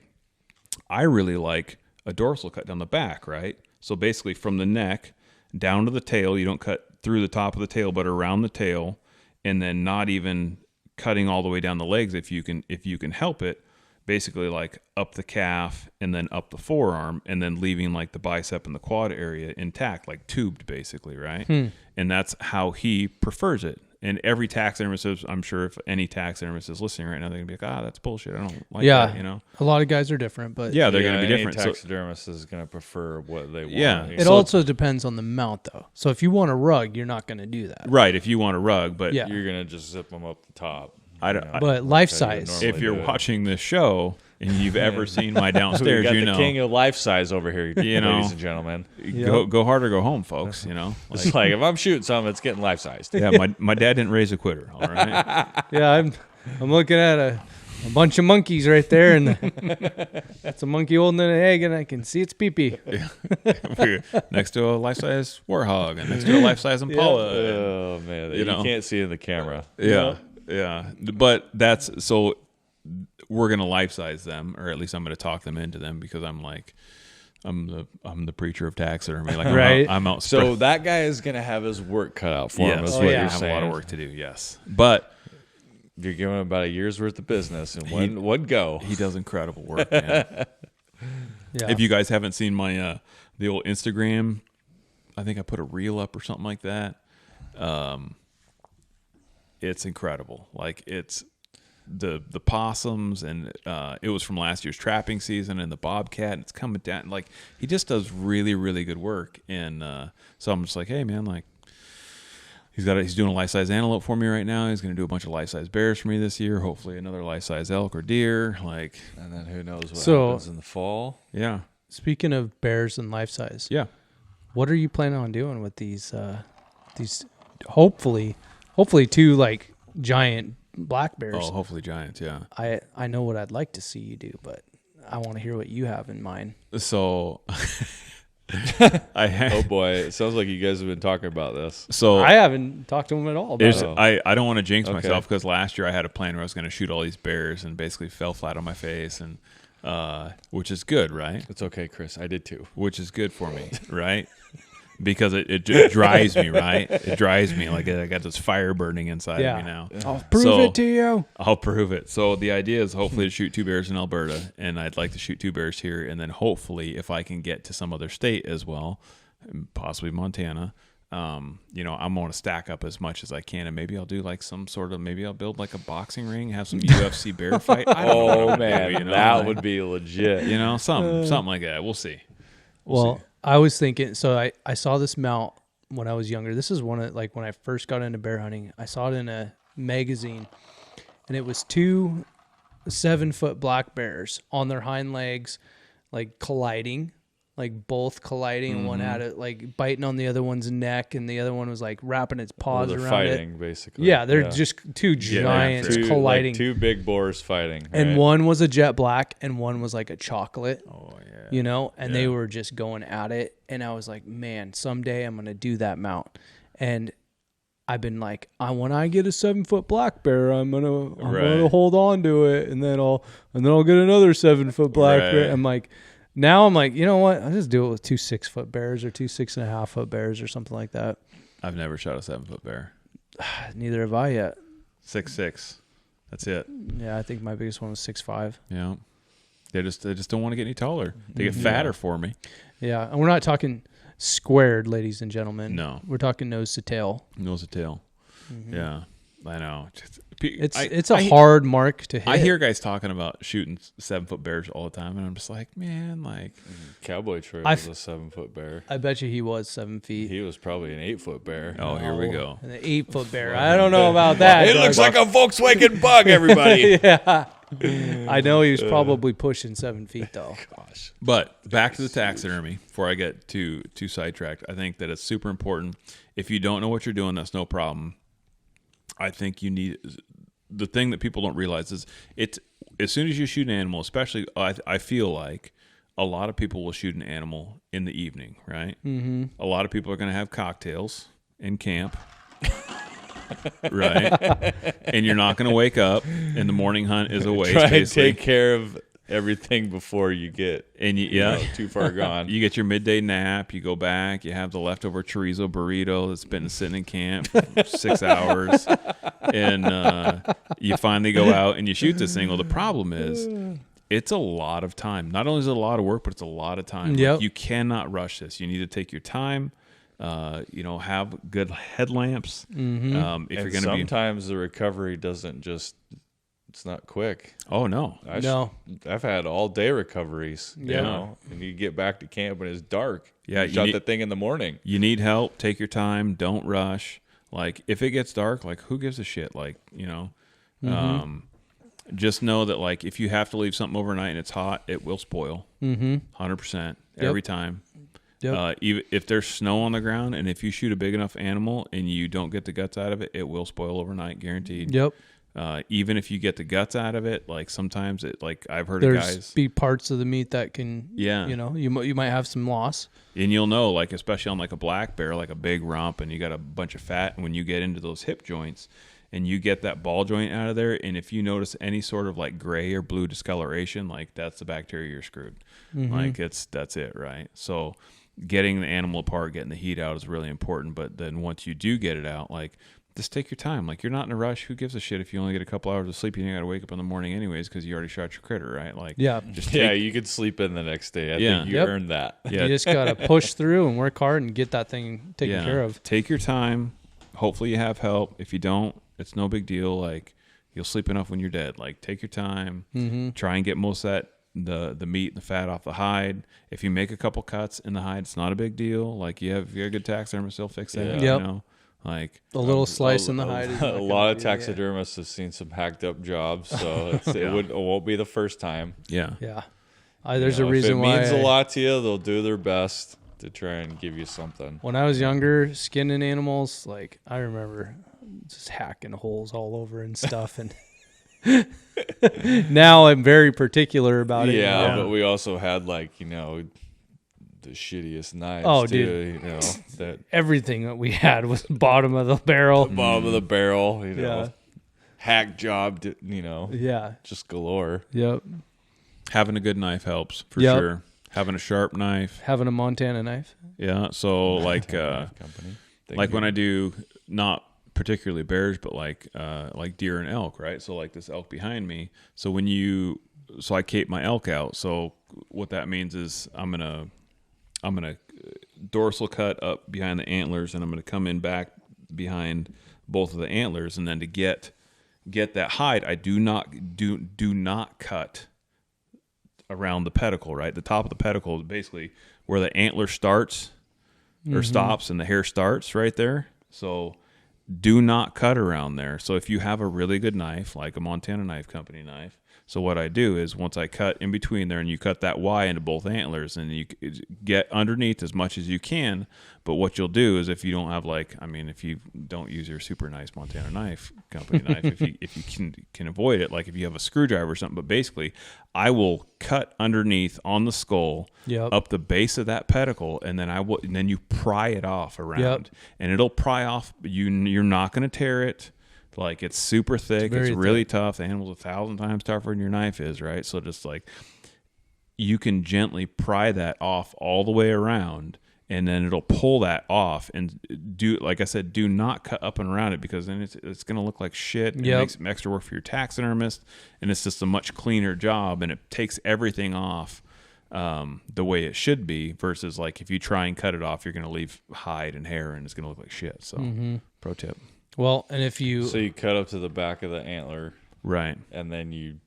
I really like a dorsal cut down the back, right? So basically from the neck down to the tail, you don't cut through the top of the tail, but around the tail, and then not even cutting all the way down the legs if you can help it. Basically like up the calf and then up the forearm, and then leaving like the bicep and the quad area intact, like tubed basically, right? And that's how he prefers it. And every taxidermist, I'm sure if any taxidermist is listening right now, they're going to be like, that's bullshit. I don't like that, A lot of guys are different, but... Yeah, they're going to be different. Taxidermist is going to prefer what they want. Yeah. It also depends on the mount, though. So if you want a rug, you're not going to do that. Right, if you want a rug, but... Yeah. You're going to just zip them up the top. But life size. If you're watching this show and you've ever seen my downstairs, we got the king of life size over here, ladies and gentlemen. Go hard or go home, folks. It's like if I'm shooting something, it's getting life sized. Yeah, my dad didn't raise a quitter. All right. Yeah, I'm looking at a bunch of monkeys right there, and that's a monkey holding an egg, and I can see its pee-pee. Next to a life-size warthog, and next to a life-size impala. Oh man, you can't see in the camera. Yeah, but that's so. We're gonna life size them, or at least I'm gonna talk them into them, because I'm the preacher of taxidermy. Like right. I'm out. So that guy is gonna have his work cut out for him. Is what you're have saying. A lot of work to do. Yes, but you're giving him about a year's worth of business in one go. He does incredible work, man. Yeah. If you guys haven't seen my the old Instagram, I think I put a reel up or something like that. It's incredible. Like the possums, and it was from last year's trapping season, and the bobcat, and it's coming down. Like, he just does really, really good work. And so I'm just like, hey man, like, he's doing a life-size antelope for me right now. He's going to do a bunch of life-size bears for me this year. Hopefully another life-size elk or deer. Like, And then who knows what So- happens in the fall. yeah, Speaking of bears and life size, yeah. what are you planning on doing with these hopefully 2 like giant black bears? Oh, hopefully giants. Yeah. I know what I'd like to see you do, but I want to hear what you have in mind. So Oh boy, it sounds like you guys have been talking about this. So I haven't talked to him at all about There's, it. I don't want to jinx Okay. myself, because last year I had a plan where I was going to shoot all these bears and basically fell flat on my face, and which is good, right? It's okay, Chris. I did too. Which is good for me, right? Because it drives me, right? It drives me like I got this fire burning inside of me now. I'll prove So- it to you. I'll prove it. So the idea is hopefully to shoot 2 bears in Alberta, and I'd like to shoot 2 bears here, and then hopefully if I can get to some other state as well, possibly Montana. I'm going to stack up as much as I can, and maybe I'll do like maybe I'll build like a boxing ring, have some UFC bear fight. I don't know what Oh I'm man, gonna do, that like, would be legit. something like that. We'll see. Well, I was thinking, so I saw this mount when I was younger. This is one of, like, when I first got into bear hunting, I saw it in a magazine, and it was 2 7-foot black bears on their hind legs, like colliding, like both colliding. And one had it like biting on the other one's neck, and the other one was like wrapping its paws They're around fighting, it. basically. Yeah, they're just 2 giants two, colliding. like 2 big boars fighting. and right? one was a jet black, and one was like a chocolate. Oh yeah. And they were just going at it. And I was like, man, someday I'm going to do that mount. And I've been like, when I get a 7-foot black bear, I'm gonna hold on to it, and then I'll get another 7-foot black bear. I'm like, you know what? I'll just do it with 2 6-foot bears or 2 6.5-foot bears or something like that. I've never shot a 7-foot bear. Neither have I yet. 6'6". That's it. Yeah, I think my biggest one was 6'5". Yeah. They just don't want to get any taller. They get fatter for me. Yeah, and we're not talking squared, ladies and gentlemen. No. We're talking nose to tail. Nose to tail. Yeah. I know. It's a hard mark to hit. I hear guys talking about shooting 7-foot bears all the time, and I'm just like, man, like, Cowboy Troy was a 7-foot bear. I bet you he was 7 feet. He was probably an 8-foot bear. oh, here we go. An 8-foot bear. I don't know about that. It looks like a Volkswagen Bug, everybody. Yeah. I know he was probably pushing 7 feet though. Gosh. But back to the taxidermy before I get too sidetracked. I think that it's super important. If you don't know what you're doing, that's no problem. I think you need the thing that people don't realize is it's as soon as you shoot an animal, especially I feel like a lot of people will shoot an animal in the evening, right? Mm-hmm. A lot of people are going to have cocktails in camp. Right, and you're not going to wake up, and the morning hunt is a waste. Try and basically. take care of everything before you get too far gone. You get your midday nap, you go back, you have the leftover chorizo burrito that's been sitting in camp for 6 hours, and you finally go out and you shoot this thing. Well, the problem is it's a lot of time. Not only is it a lot of work, but it's a lot of time. Yep. Like, you cannot rush this. You need to take your time. Have good headlamps. If And you're going to be, sometimes the recovery doesn't it's not quick. oh no, I've had all day recoveries, Yeah. and you get back to camp and it's dark. Yeah, you you shot need- the thing in the morning. you need help. Take your time. Don't rush. Like, if it gets dark, like, who gives a shit? Like, just know that, like, if you have to leave something overnight and it's hot, it will spoil. 100% every time. Yep. Even if there's snow on the ground, and if you shoot a big enough animal and you don't get the guts out of it, it will spoil overnight, guaranteed. Yep. Even if you get the guts out of it, like, sometimes it, like, I've heard of There's guys, be parts of the meat that can, Yeah. you might have some loss. and you'll know, like, especially on like a black bear, like a big rump, and you got a bunch of fat, and when you get into those hip joints and you get that ball joint out of there, and if you notice any sort of like gray or blue discoloration, like, that's the bacteria, you're screwed. Like, that's it, right? So getting the animal apart, getting the heat out is really important. But then once you do get it out, like, just take your time. Like, you're not in a rush. Who gives a shit if you only get a couple hours of sleep and you got to wake up in the morning anyways because you already shot your critter, right? Like, Yeah. just Yeah, take, you could sleep in the next day. I Yeah. think you Yep. earned that. yeah, You just got to push through and work hard and get that thing taken care of. Take your time. Hopefully you have help. If you don't, it's no big deal. Like, you'll sleep enough when you're dead. Like, take your time, try and get most of that, the meat and the fat off the hide. If you make a couple cuts in the hide, it's not a big deal. Like, you have a good taxidermist, they'll fix that. Yeah. You Yep. know, like A little slice in the hide. Is not A gonna lot of do- taxidermists have seen some hacked up jobs, so it won't be the first time. yeah. Yeah. There's You a know, reason if it why. means a lot to you, they'll do their best to try and give you something. When I was younger, skinning animals, like I remember just hacking holes all over and stuff. And now I'm very particular about it. Yeah, you know? but we also had the shittiest knives. Oh, too, dude. that Everything that we had was bottom of the barrel. bottom of the barrel. Yeah. Hack job. Yeah. Just galore. Yep. Having a good knife helps for Yep. sure. Having a sharp knife. Having a Montana knife. Yeah. So like, Company. like when I do not particularly bears, but like deer and elk, right? So like this elk behind me. So I cape my elk out. So what that means is I'm gonna dorsal cut up behind the antlers, and I'm gonna come in back behind both of the antlers, and then to get that hide, I do not cut around the pedicle, right? The top of the pedicle is basically where the antler starts or stops and the hair starts right there. So do not cut around there. So if you have a really good knife, like a Montana Knife Company knife, so what I do is once I cut in between there and you cut that Y into both antlers and you get underneath as much as you can. But what you'll do is if you don't have if you don't use your super nice Montana Knife Company knife, if you can avoid it, like if you have a screwdriver or something, but basically I will cut underneath on the skull up the base of that pedicle, and then you pry it off around, and it'll pry off. You're not going to tear it. Like, it's super thick. It's really tough. The animal's 1,000 times tougher than your knife is, right? So just like you can gently pry that off all the way around, and then it'll pull that off. And like I said, do not cut up and around it, because then it's going to look like shit. It makes extra work for your taxidermist, and it's just a much cleaner job, and it takes everything off the way it should be, versus like if you try and cut it off, you're going to leave hide and hair, and it's going to look like shit. So pro tip. Well, and if you... So you cut up to the back of the antler. Right. And then you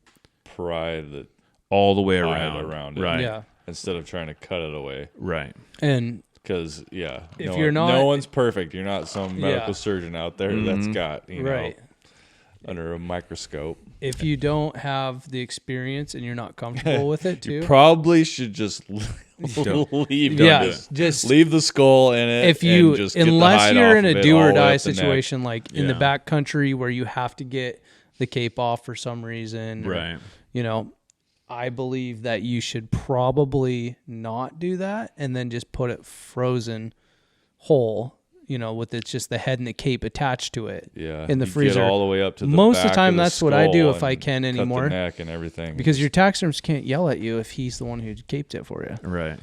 pry the all the way around it. Right. Yeah. Instead of trying to cut it away. Right. And... Because, if you're not... No one's perfect. You're not some medical surgeon out there that's got, under a microscope. If you don't have the experience and you're not comfortable with it, too... You probably should just leave the skull in it. If you, and just get the unless hide you're off in of a it do all or the way die up the neck. situation, like in the back country where you have to get the cape off for some reason, right? I believe that you should probably not do that, and then just put it frozen whole. With it's just the head and the cape attached to it. Yeah, in the freezer, get all the way up to the most back of the time. That's what I do if I and can anymore. Cut the neck and everything, because your taxidermist can't yell at you if he's the one who caped it for you. Right.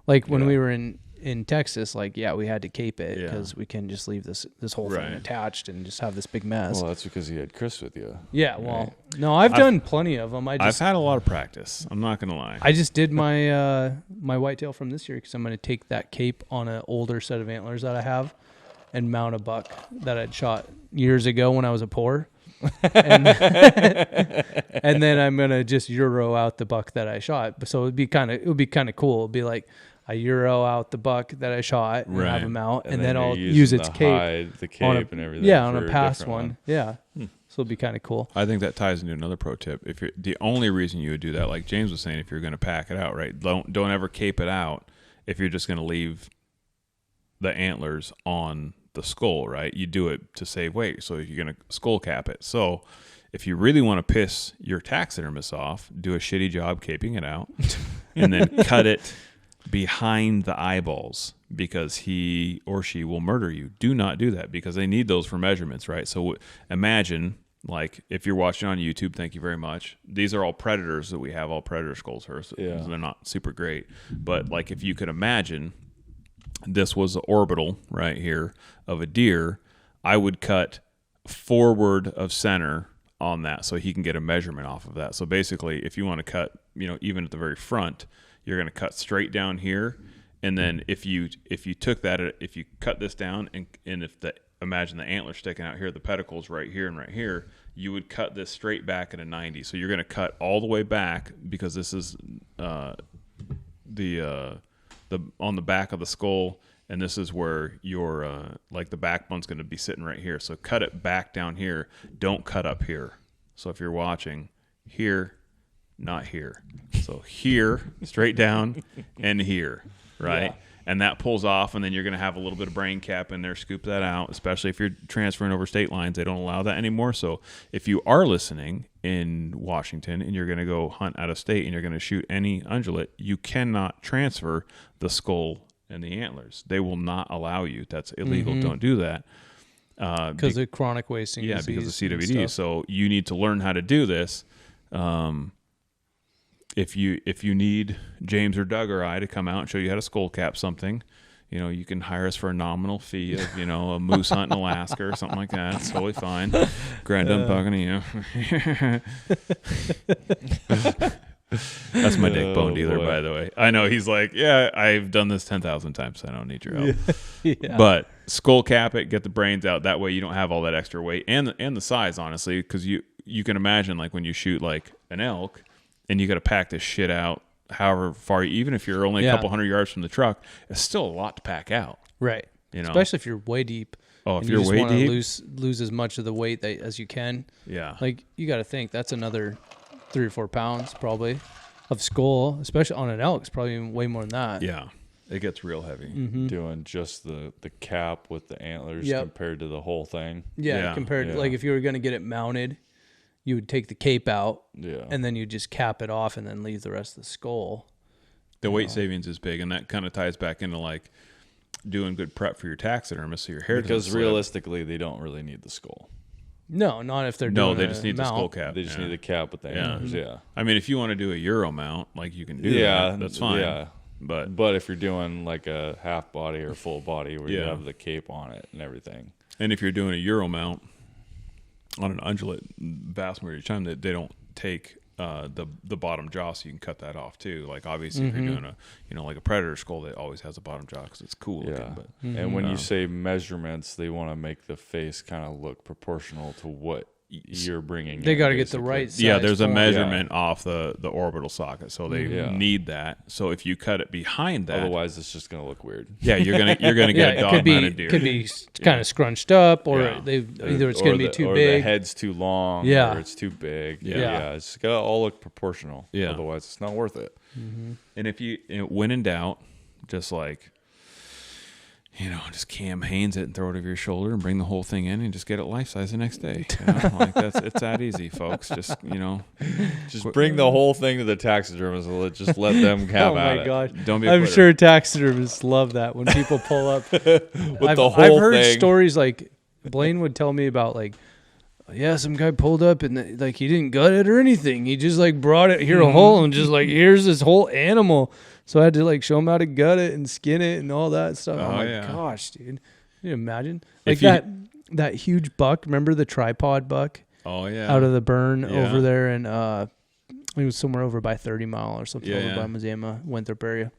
Like when we were in Texas, we had to cape it because we can just leave this whole thing attached and just have this big mess. Well, that's because you had Chris with you. Yeah, well, no, I've done plenty of them. I've had a lot of practice. I'm not gonna lie. I just did my my whitetail from this year because I'm going to take that cape on an older set of antlers that I have and mount a buck that I'd shot years ago when I was a poor. and then I'm gonna just Euro out the buck that I shot. So it would be kind of cool. It'd be like I Euro out the buck that I shot and have him out, and then I'll use its cape, the cape and everything. Yeah, on a past one. Yeah, so it'd be kind of cool. I think that ties into another pro tip. If you're the only reason you would do that, like James was saying, if you're going to pack it out, right? Don't ever cape it out if you're just going to leave the antlers on the skull, right? You do it to save weight, so you're going to skull cap it. So if you really want to piss your taxidermist off, do a shitty job caping it out, and then cut it behind the eyeballs, because he or she will murder you. Do not do that, because they need those for measurements, right? So imagine, like, if you're watching on YouTube, thank you very much. These are all predators that we have, all predator skulls here, so they're not super great. But like, if you could imagine this was the orbital right here of a deer, I would cut forward of center on that so he can get a measurement off of that. So basically, if you want to cut, even at the very front, you're going to cut straight down here, and then if you took that, if you cut this down, and if the imagine the antler sticking out here, the pedicles right here and right here, you would cut this straight back at a 90. So you're going to cut all the way back because this is the on the back of the skull, and this is where your like the backbone's going to be sitting right here. So cut it back down here. Don't cut up here. So if you're watching here, not here. So here, straight down, and here, right? Yeah. And that pulls off, and then you're going to have a little bit of brain cap in there, scoop that out, especially if you're transferring over state lines. They don't allow that anymore. So if you are listening in Washington and you're going to go hunt out of state and you're going to shoot any ungulate, you cannot transfer the skull and the antlers. They will not allow you. That's illegal. Don't do that. Because of chronic wasting disease. Yeah, because of CWD. So you need to learn how to do this. If you need James or Doug or I to come out and show you how to skull cap something, you can hire us for a nominal fee of, a moose hunt in Alaska or something like that. It's totally fine. Grand bugging you. That's my dick bone dealer, by the way. I know he's like, yeah, I've done this 10,000 times. I don't need your help. Yeah. But skull cap it, get the brains out. That way you don't have all that extra weight and the size, honestly, because you can imagine like when you shoot like an elk. And you got to pack this shit out however far, even if you're only a couple hundred yards from the truck, it's still a lot to pack out. Right. Especially if you're way deep. Oh, if you're way deep. Lose as much of the weight as you can. Yeah. Like, you got to think that's another 3 or 4 pounds probably of skull, especially on an elk. It's probably way more than that. Yeah. It gets real heavy. Mm-hmm. Doing just the cap with the antlers compared to the whole thing. Yeah. Compared to, like, if you were going to get it mounted, you would take the cape out, and then you just cap it off and then leave the rest of the skull. The weight savings is big, and that kind of ties back into like doing good prep for your taxidermist, so your hair. Because realistically, they don't really need the skull. No, not if they're doing. No, they just need the skull cap. They just need the cap with the antlers. Yeah. I mean, if you want to do a Euro mount, like you can do that. That's fine. Yeah. But if you're doing like a half body or full body where you have the cape on it and everything, and if you're doing a Euro mount on an ungulate, vast majority of the time that they don't take the bottom jaw, so you can cut that off too. Like obviously, if you're doing a like a predator skull, that always has a bottom jaw because it's cool looking. But and when you say measurements, they want to make the face kind of look proportional to what you're bringing. They got to get the right size. Yeah, there's a measurement off the orbital socket, so they need that. So if you cut it behind that, otherwise it's just gonna look weird. Yeah, you're gonna get a dog mounted deer. Could be kind of scrunched up, or either it's gonna be too big, or the head's too long, or it's too big. It's gotta all look proportional. Yeah, otherwise it's not worth it. Mm-hmm. And if you when in doubt, just like. Just Cam Hanes it and throw it over your shoulder and bring the whole thing in and just get it life size the next day. It's that easy, folks. Just bring the whole thing to the taxidermist and just let them have at it. Oh my god! Don't be. I'm sure taxidermists love that when people pull up with the whole thing. I've heard stories like Blaine would tell me about some guy pulled up and he didn't gut it or anything. He just brought it here a whole and just here's this whole animal. So I had to show him how to gut it and skin it and all that stuff. Gosh, dude. Can you imagine? That huge buck, remember the tripod buck? Oh, yeah. Out of the burn over there, and it was somewhere over by 30 Mile or something over by Mazama, Winthrop area.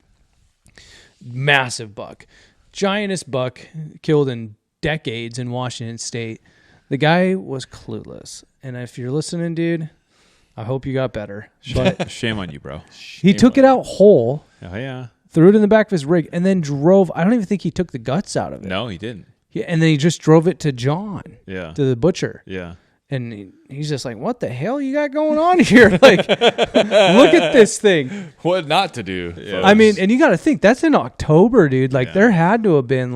Massive buck. Giantest buck killed in decades in Washington State. The guy was clueless. And if you're listening, dude, I hope you got better. But shame on you, bro. He took it out whole. Oh, yeah. Threw it in the back of his rig and then drove. I don't even think he took the guts out of it. No, he didn't. And then he just drove it to John. Yeah. To the butcher. Yeah. And he's just like, what the hell you got going on here? Look at this thing. What not to do. Yeah. I mean, and you got to think, that's in October, dude. There had to have been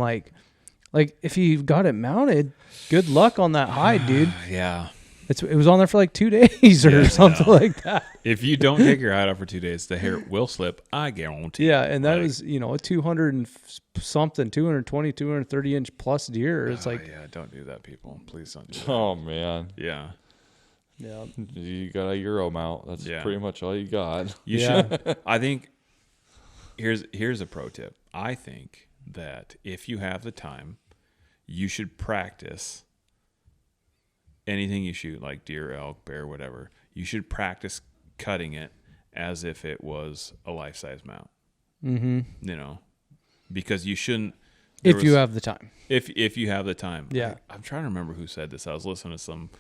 if you got it mounted, good luck on that hide, dude. Yeah. It was on there for 2 days or something like that. If you don't take your hide off for 2 days, the hair will slip. I guarantee. Yeah, and that was a 200 and something, 220, 230 inch plus deer. It's don't do that, people. Please don't do that. Oh man. Yeah. Yeah. You got a Euro mount. That's pretty much all you got. You should. I think. Here's a pro tip. I think that if you have the time, you should practice. Anything you shoot, like deer, elk, bear, whatever, you should practice cutting it as if it was a life-size mount. Mm-hmm. Because you shouldn't, If you have the time. If you have the time. Yeah. I'm trying to remember who said this. I was listening to some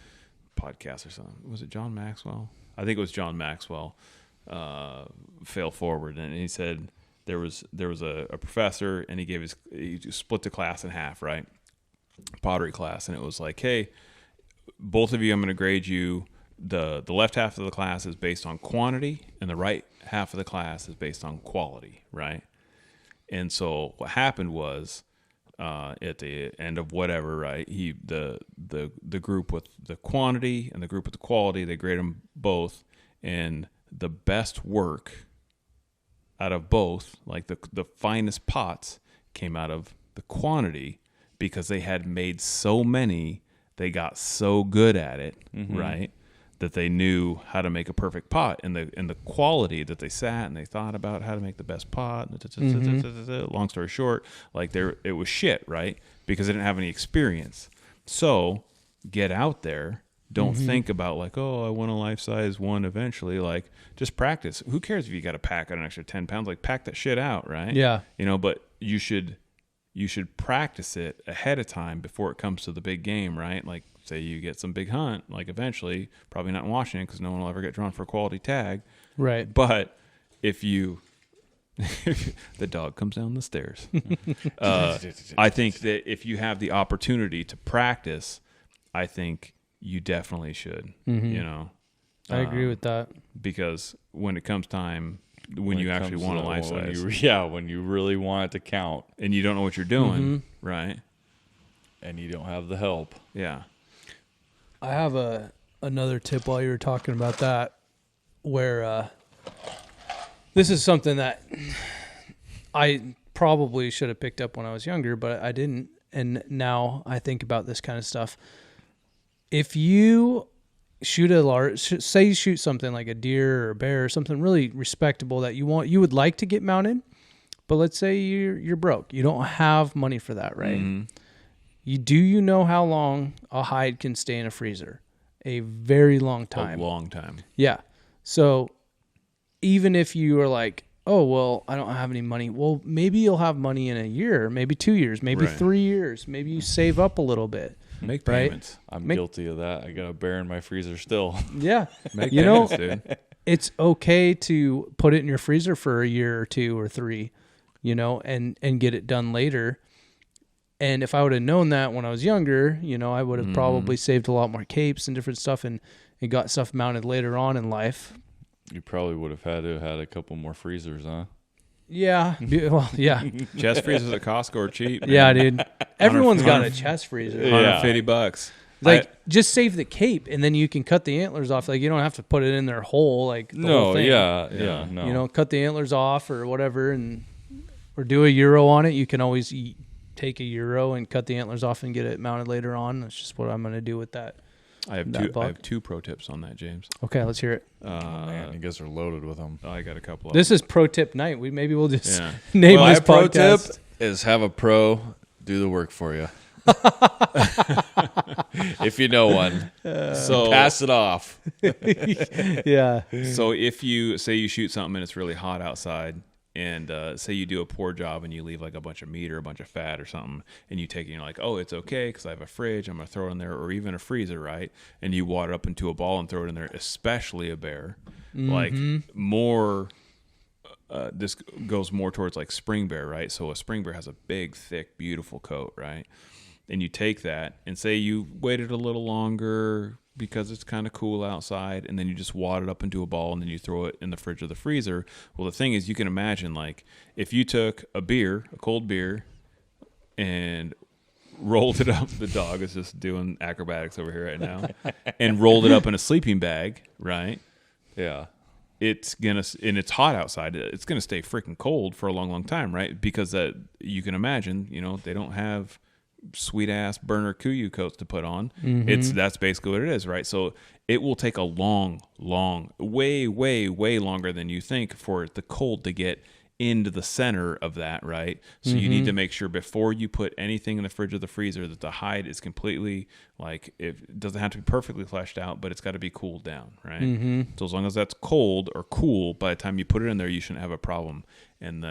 podcast or something. Was it John Maxwell? I think it was John Maxwell. Fail forward, and he said there was a professor, and he split the class in half, right? Pottery class, and it was like, hey, both of you, I'm going to grade you. The left half of the class is based on quantity, and the right half of the class is based on quality, right? And so what happened was, at the end of whatever, right? The group with the quantity and the group with the quality, they grade them both, and the best work out of both, like the finest pots, came out of the quantity because they had made so many, they got so good at it, right? That they knew how to make a perfect pot, and the quality that they sat and they thought about how to make the best pot. Long story short, like it was shit, right? Because they didn't have any experience. So get out there. Don't think about like, oh, I want a life-size one eventually. Like, just practice. Who cares if you got to pack an extra 10 pounds? Like, pack that shit out, right? Yeah. But you should practice it ahead of time before it comes to the big game, right? Like, say you get some big hunt, like eventually, probably not in Washington because no one will ever get drawn for a quality tag. Right. But if the dog comes down the stairs. I think that if you have the opportunity to practice, I think you definitely should, I agree with that. Because when it comes time, when you actually want a life size. When you really want it to count. And you don't know what you're doing, right? And you don't have the help. Yeah. I have another tip while you were talking about that, where this is something that I probably should have picked up when I was younger, but I didn't. And now I think about this kind of stuff. If you shoot say you shoot something like a deer or a bear or something really respectable that you would like to get mounted, but let's say you're broke. You don't have money for that, right? Mm-hmm. You know how long a hide can stay in a freezer? A very long time. A long time. Yeah. So even if you are like, oh, well, I don't have any money. Well, maybe you'll have money in a year, maybe 2 years, maybe 3 years. Maybe you save up a little bit. Make payments. I'm guilty of that. I got a bear in my freezer still. Yeah. Make payments, dude. It's okay to put it in your freezer for a year or 2 or 3, and get it done later. And if I would have known that when I was younger, I would have probably saved a lot more capes and different stuff and got stuff mounted later on in life. You probably would have had to have a couple more freezers, huh? Yeah. Well, yeah. Chest freezers at Costco are cheap. Man. Yeah, dude. Everyone's got a chest freezer. $150. Like, just save the cape, and then you can cut the antlers off. Like, you don't have to put it in there whole, like the whole thing. No. Cut the antlers off or whatever, or do a Euro on it. You can always take a Euro and cut the antlers off and get it mounted later on. That's just what I'm going to do with that. I have two pro tips on that, James. Okay, let's hear it. Man, you guys are loaded with them. I got a couple of This them. is pro tip night. Maybe we'll just name this pro podcast. tip is have a pro do the work for you. If you know one. So pass it off. Yeah. So if you say you shoot something and it's really hot outside, and say you do a poor job and you leave like a bunch of meat or a bunch of fat or something, and you take it and you're like, oh, it's okay because I have a fridge, I'm going to throw it in there, or even a freezer, right? And you water up into a ball and throw it in there, especially a bear. Like more, this goes more towards like spring bear, right? So a spring bear has a big, thick, beautiful coat, right? And you take that and say you waited a little longer because it's kind of cool outside, and then you just wad it up into a ball, and then you throw it in the fridge or the freezer. Well, the thing is, you can imagine, like, if you took a cold beer, and rolled it up, the dog is just doing acrobatics over here right now, and rolled it up in a sleeping bag, right? Yeah. It's hot outside. It's gonna stay freaking cold for a long, long time, right? Because you can imagine, they don't have sweet ass burner Kuyu coats to put on. That's basically what it is, right? So it will take a long, way, way, way longer than you think for the cold to get into the center of that, right? So you need to make sure before you put anything in the fridge or the freezer that the hide is completely, like, it doesn't have to be perfectly fleshed out, but it's got to be cooled down, right? So as long as that's cold or cool, by the time you put it in there, you shouldn't have a problem. And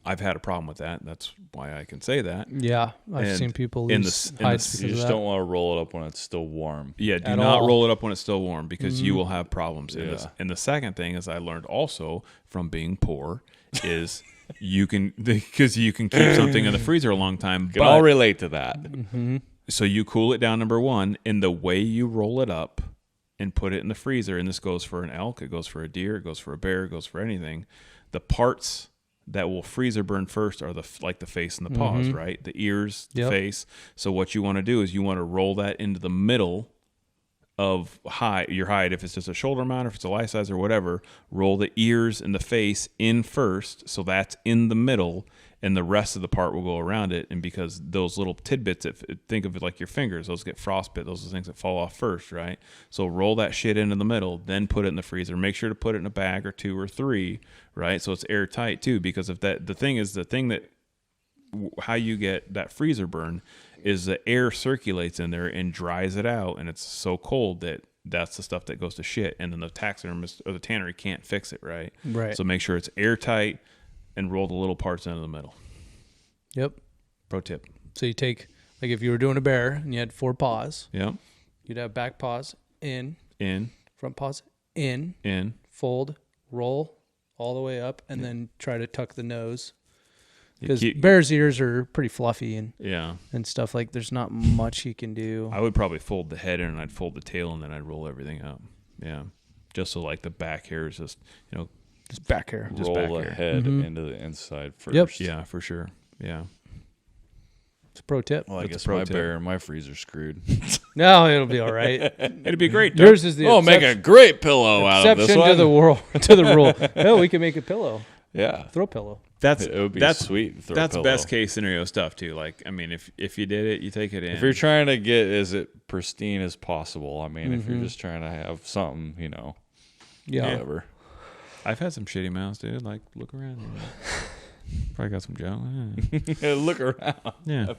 I've had a problem with that. That's why I can say that. Yeah, I've And seen people in lose the- hides you You because just of that. don't want to roll it up when it's still warm. Yeah, do At not all. roll it up when it's still warm because you will have problems. Yeah. And the second thing is I learned also from being poor is you can because you can keep something in the freezer a long time. Can all relate to that. So you cool it down, number one, and the way you roll it up and put it in the freezer, and this goes for an elk, it goes for a deer, it goes for a bear, it goes for anything. The parts that will freezer burn first are the face and the paws, right? The ears, the face. So what you want to do is you want to roll that into the middle of your hide. If it's just a shoulder mount, if it's a life size or whatever, roll the ears and the face in first, so that's in the middle, and the rest of the part will go around it. And because those little tidbits, think of it like your fingers, those get frostbit, those are the things that fall off first, right? So roll that shit into the middle, then put it in the freezer. Make sure to put it in a bag or 2 or 3, right? So it's airtight too, because if how you get that freezer burn is the air circulates in there and dries it out, and it's so cold that that's the stuff that goes to shit, and then the taxidermist or the tannery can't fix it, right? Right. So make sure it's airtight and roll the little parts into the middle. Yep. Pro tip. So you take, like if you were doing a bear and you had 4 paws, Yep. you'd have back paws in, In, front paws in, fold, roll all the way up, and then try to tuck the nose. Because bear's ears are pretty fluffy and stuff, like there's not much you can do. I would probably fold the head in, and I'd fold the tail, and then I'd roll everything up. Yeah. Just so like the back hair is just, Just back hair. Just Roll back the hair. head into the inside first. Yep. Yeah, for sure. Yeah. It's a pro tip. Well, I That's a guess pro my tip. bear and my freezer screwed. No, it'll be all right. It'd be great. Yours is the Make a great pillow out of this exception one. to the rule. No, we can make a pillow. Yeah. Throw pillow. It would be sweet. To throw a That's pillow. best case scenario stuff too. Like, I mean, if you did it, you take it in. If you're trying to get as it pristine as possible, I mean, if you're just trying to have something, Yeah. whatever. I've had some shitty mouths, dude. Like, look around. Probably got some gel. Look around. Yeah.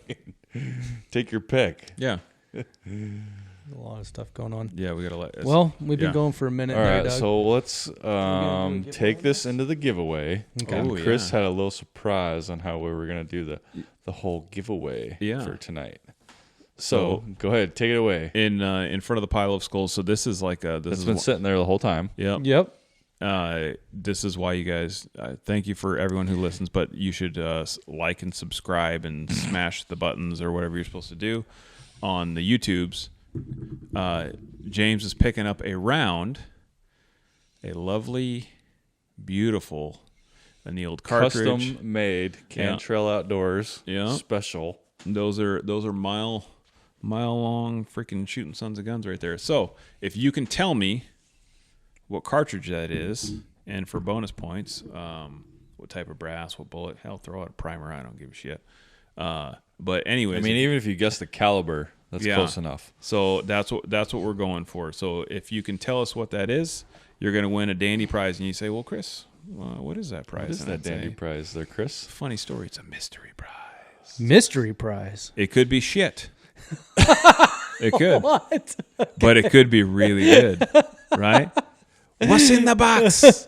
Take your pick. Yeah. A lot of stuff going on. Yeah, we gotta let. Well, we've been yeah. going for a minute. All there, right, Doug. so let's giveaway take this into the giveaway. Okay. And Oh, Chris yeah. had a little surprise on how we were going to do the whole giveaway for tonight. So go ahead, take it away. in front of the pile of skulls. So this is like It's been sitting there the whole time. Yep. This is why you guys. Thank you for everyone who listens, but you should like and subscribe and smash the buttons or whatever you're supposed to do on the YouTubes. James is picking up a lovely, beautiful annealed cartridge. Custom made Cantrell Outdoors. Yeah. Special. Those are mile long freaking shooting sons of guns right there. So if you can tell me what cartridge that is, and for bonus points, what type of brass, what bullet, hell, throw out a primer. I don't give a shit. But anyways, I mean, even if you guess the caliber, that's close enough. So that's what we're going for. So if you can tell us what that is, you're going to win a dandy prize. And you say, well, Chris, what is that prize? What is And that I'd say, dandy prize there, Chris? funny story. It's a mystery prize. Mystery prize. It could be shit. It could. What? But it could be really good, right? What's in the box?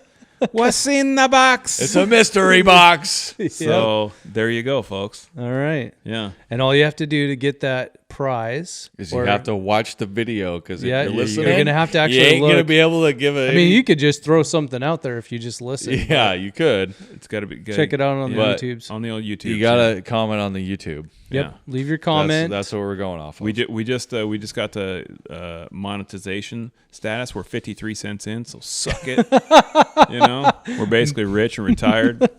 What's in the box? It's a mystery box. So there you go, folks. All right. Yeah. And all you have to do to get that prize Because you have to watch the video. Because if Yeah, you're you're listening, gonna have to actually you ain't gonna look. be able to give it. I mean, you could just throw something out there if you just listen. yeah, you could. It's got to be good. Check it out on the But- YouTubes. On the old YouTube. You gotta comment on the YouTube. Yep. Yeah. Leave your comment. That's what we're going off of. We just got the monetization status. We're 53 cents in, so suck it. We're basically rich and retired.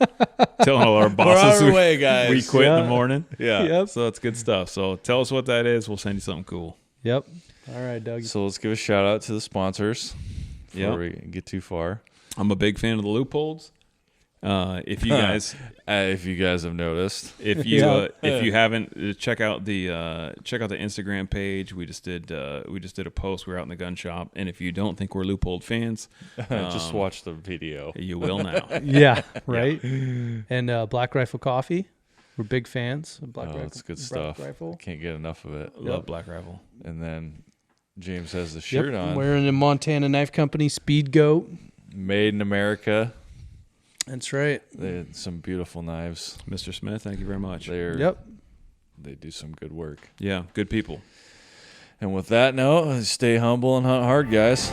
Telling all our bosses We're on our way, guys. we quit in the morning. Yeah. Yep. So it's good stuff. So tell us what that is. We'll send you something cool. Yep. All right, Doug. So let's give a shout out to the sponsors before we get too far. I'm a big fan of the loopholes. If you guys have noticed, if you haven't, check out the Instagram page. We just did a post. We were out in the gun shop, and if you don't think we're loophole fans, just watch the video. you will now. Yeah. Right. And Black Rifle Coffee. We're big fans of Black Rifle. It's good Black stuff. Rifle. Can't get enough of it. Love Black Rifle. And then James has the Yep. shirt I'm on. wearing the Montana Knife Company Speed Goat. Made in America. That's right. They had some beautiful knives. Mr. Smith, thank you very much. Yep. They do some good work. Yeah, good people. And with that note, stay humble and hunt hard, guys.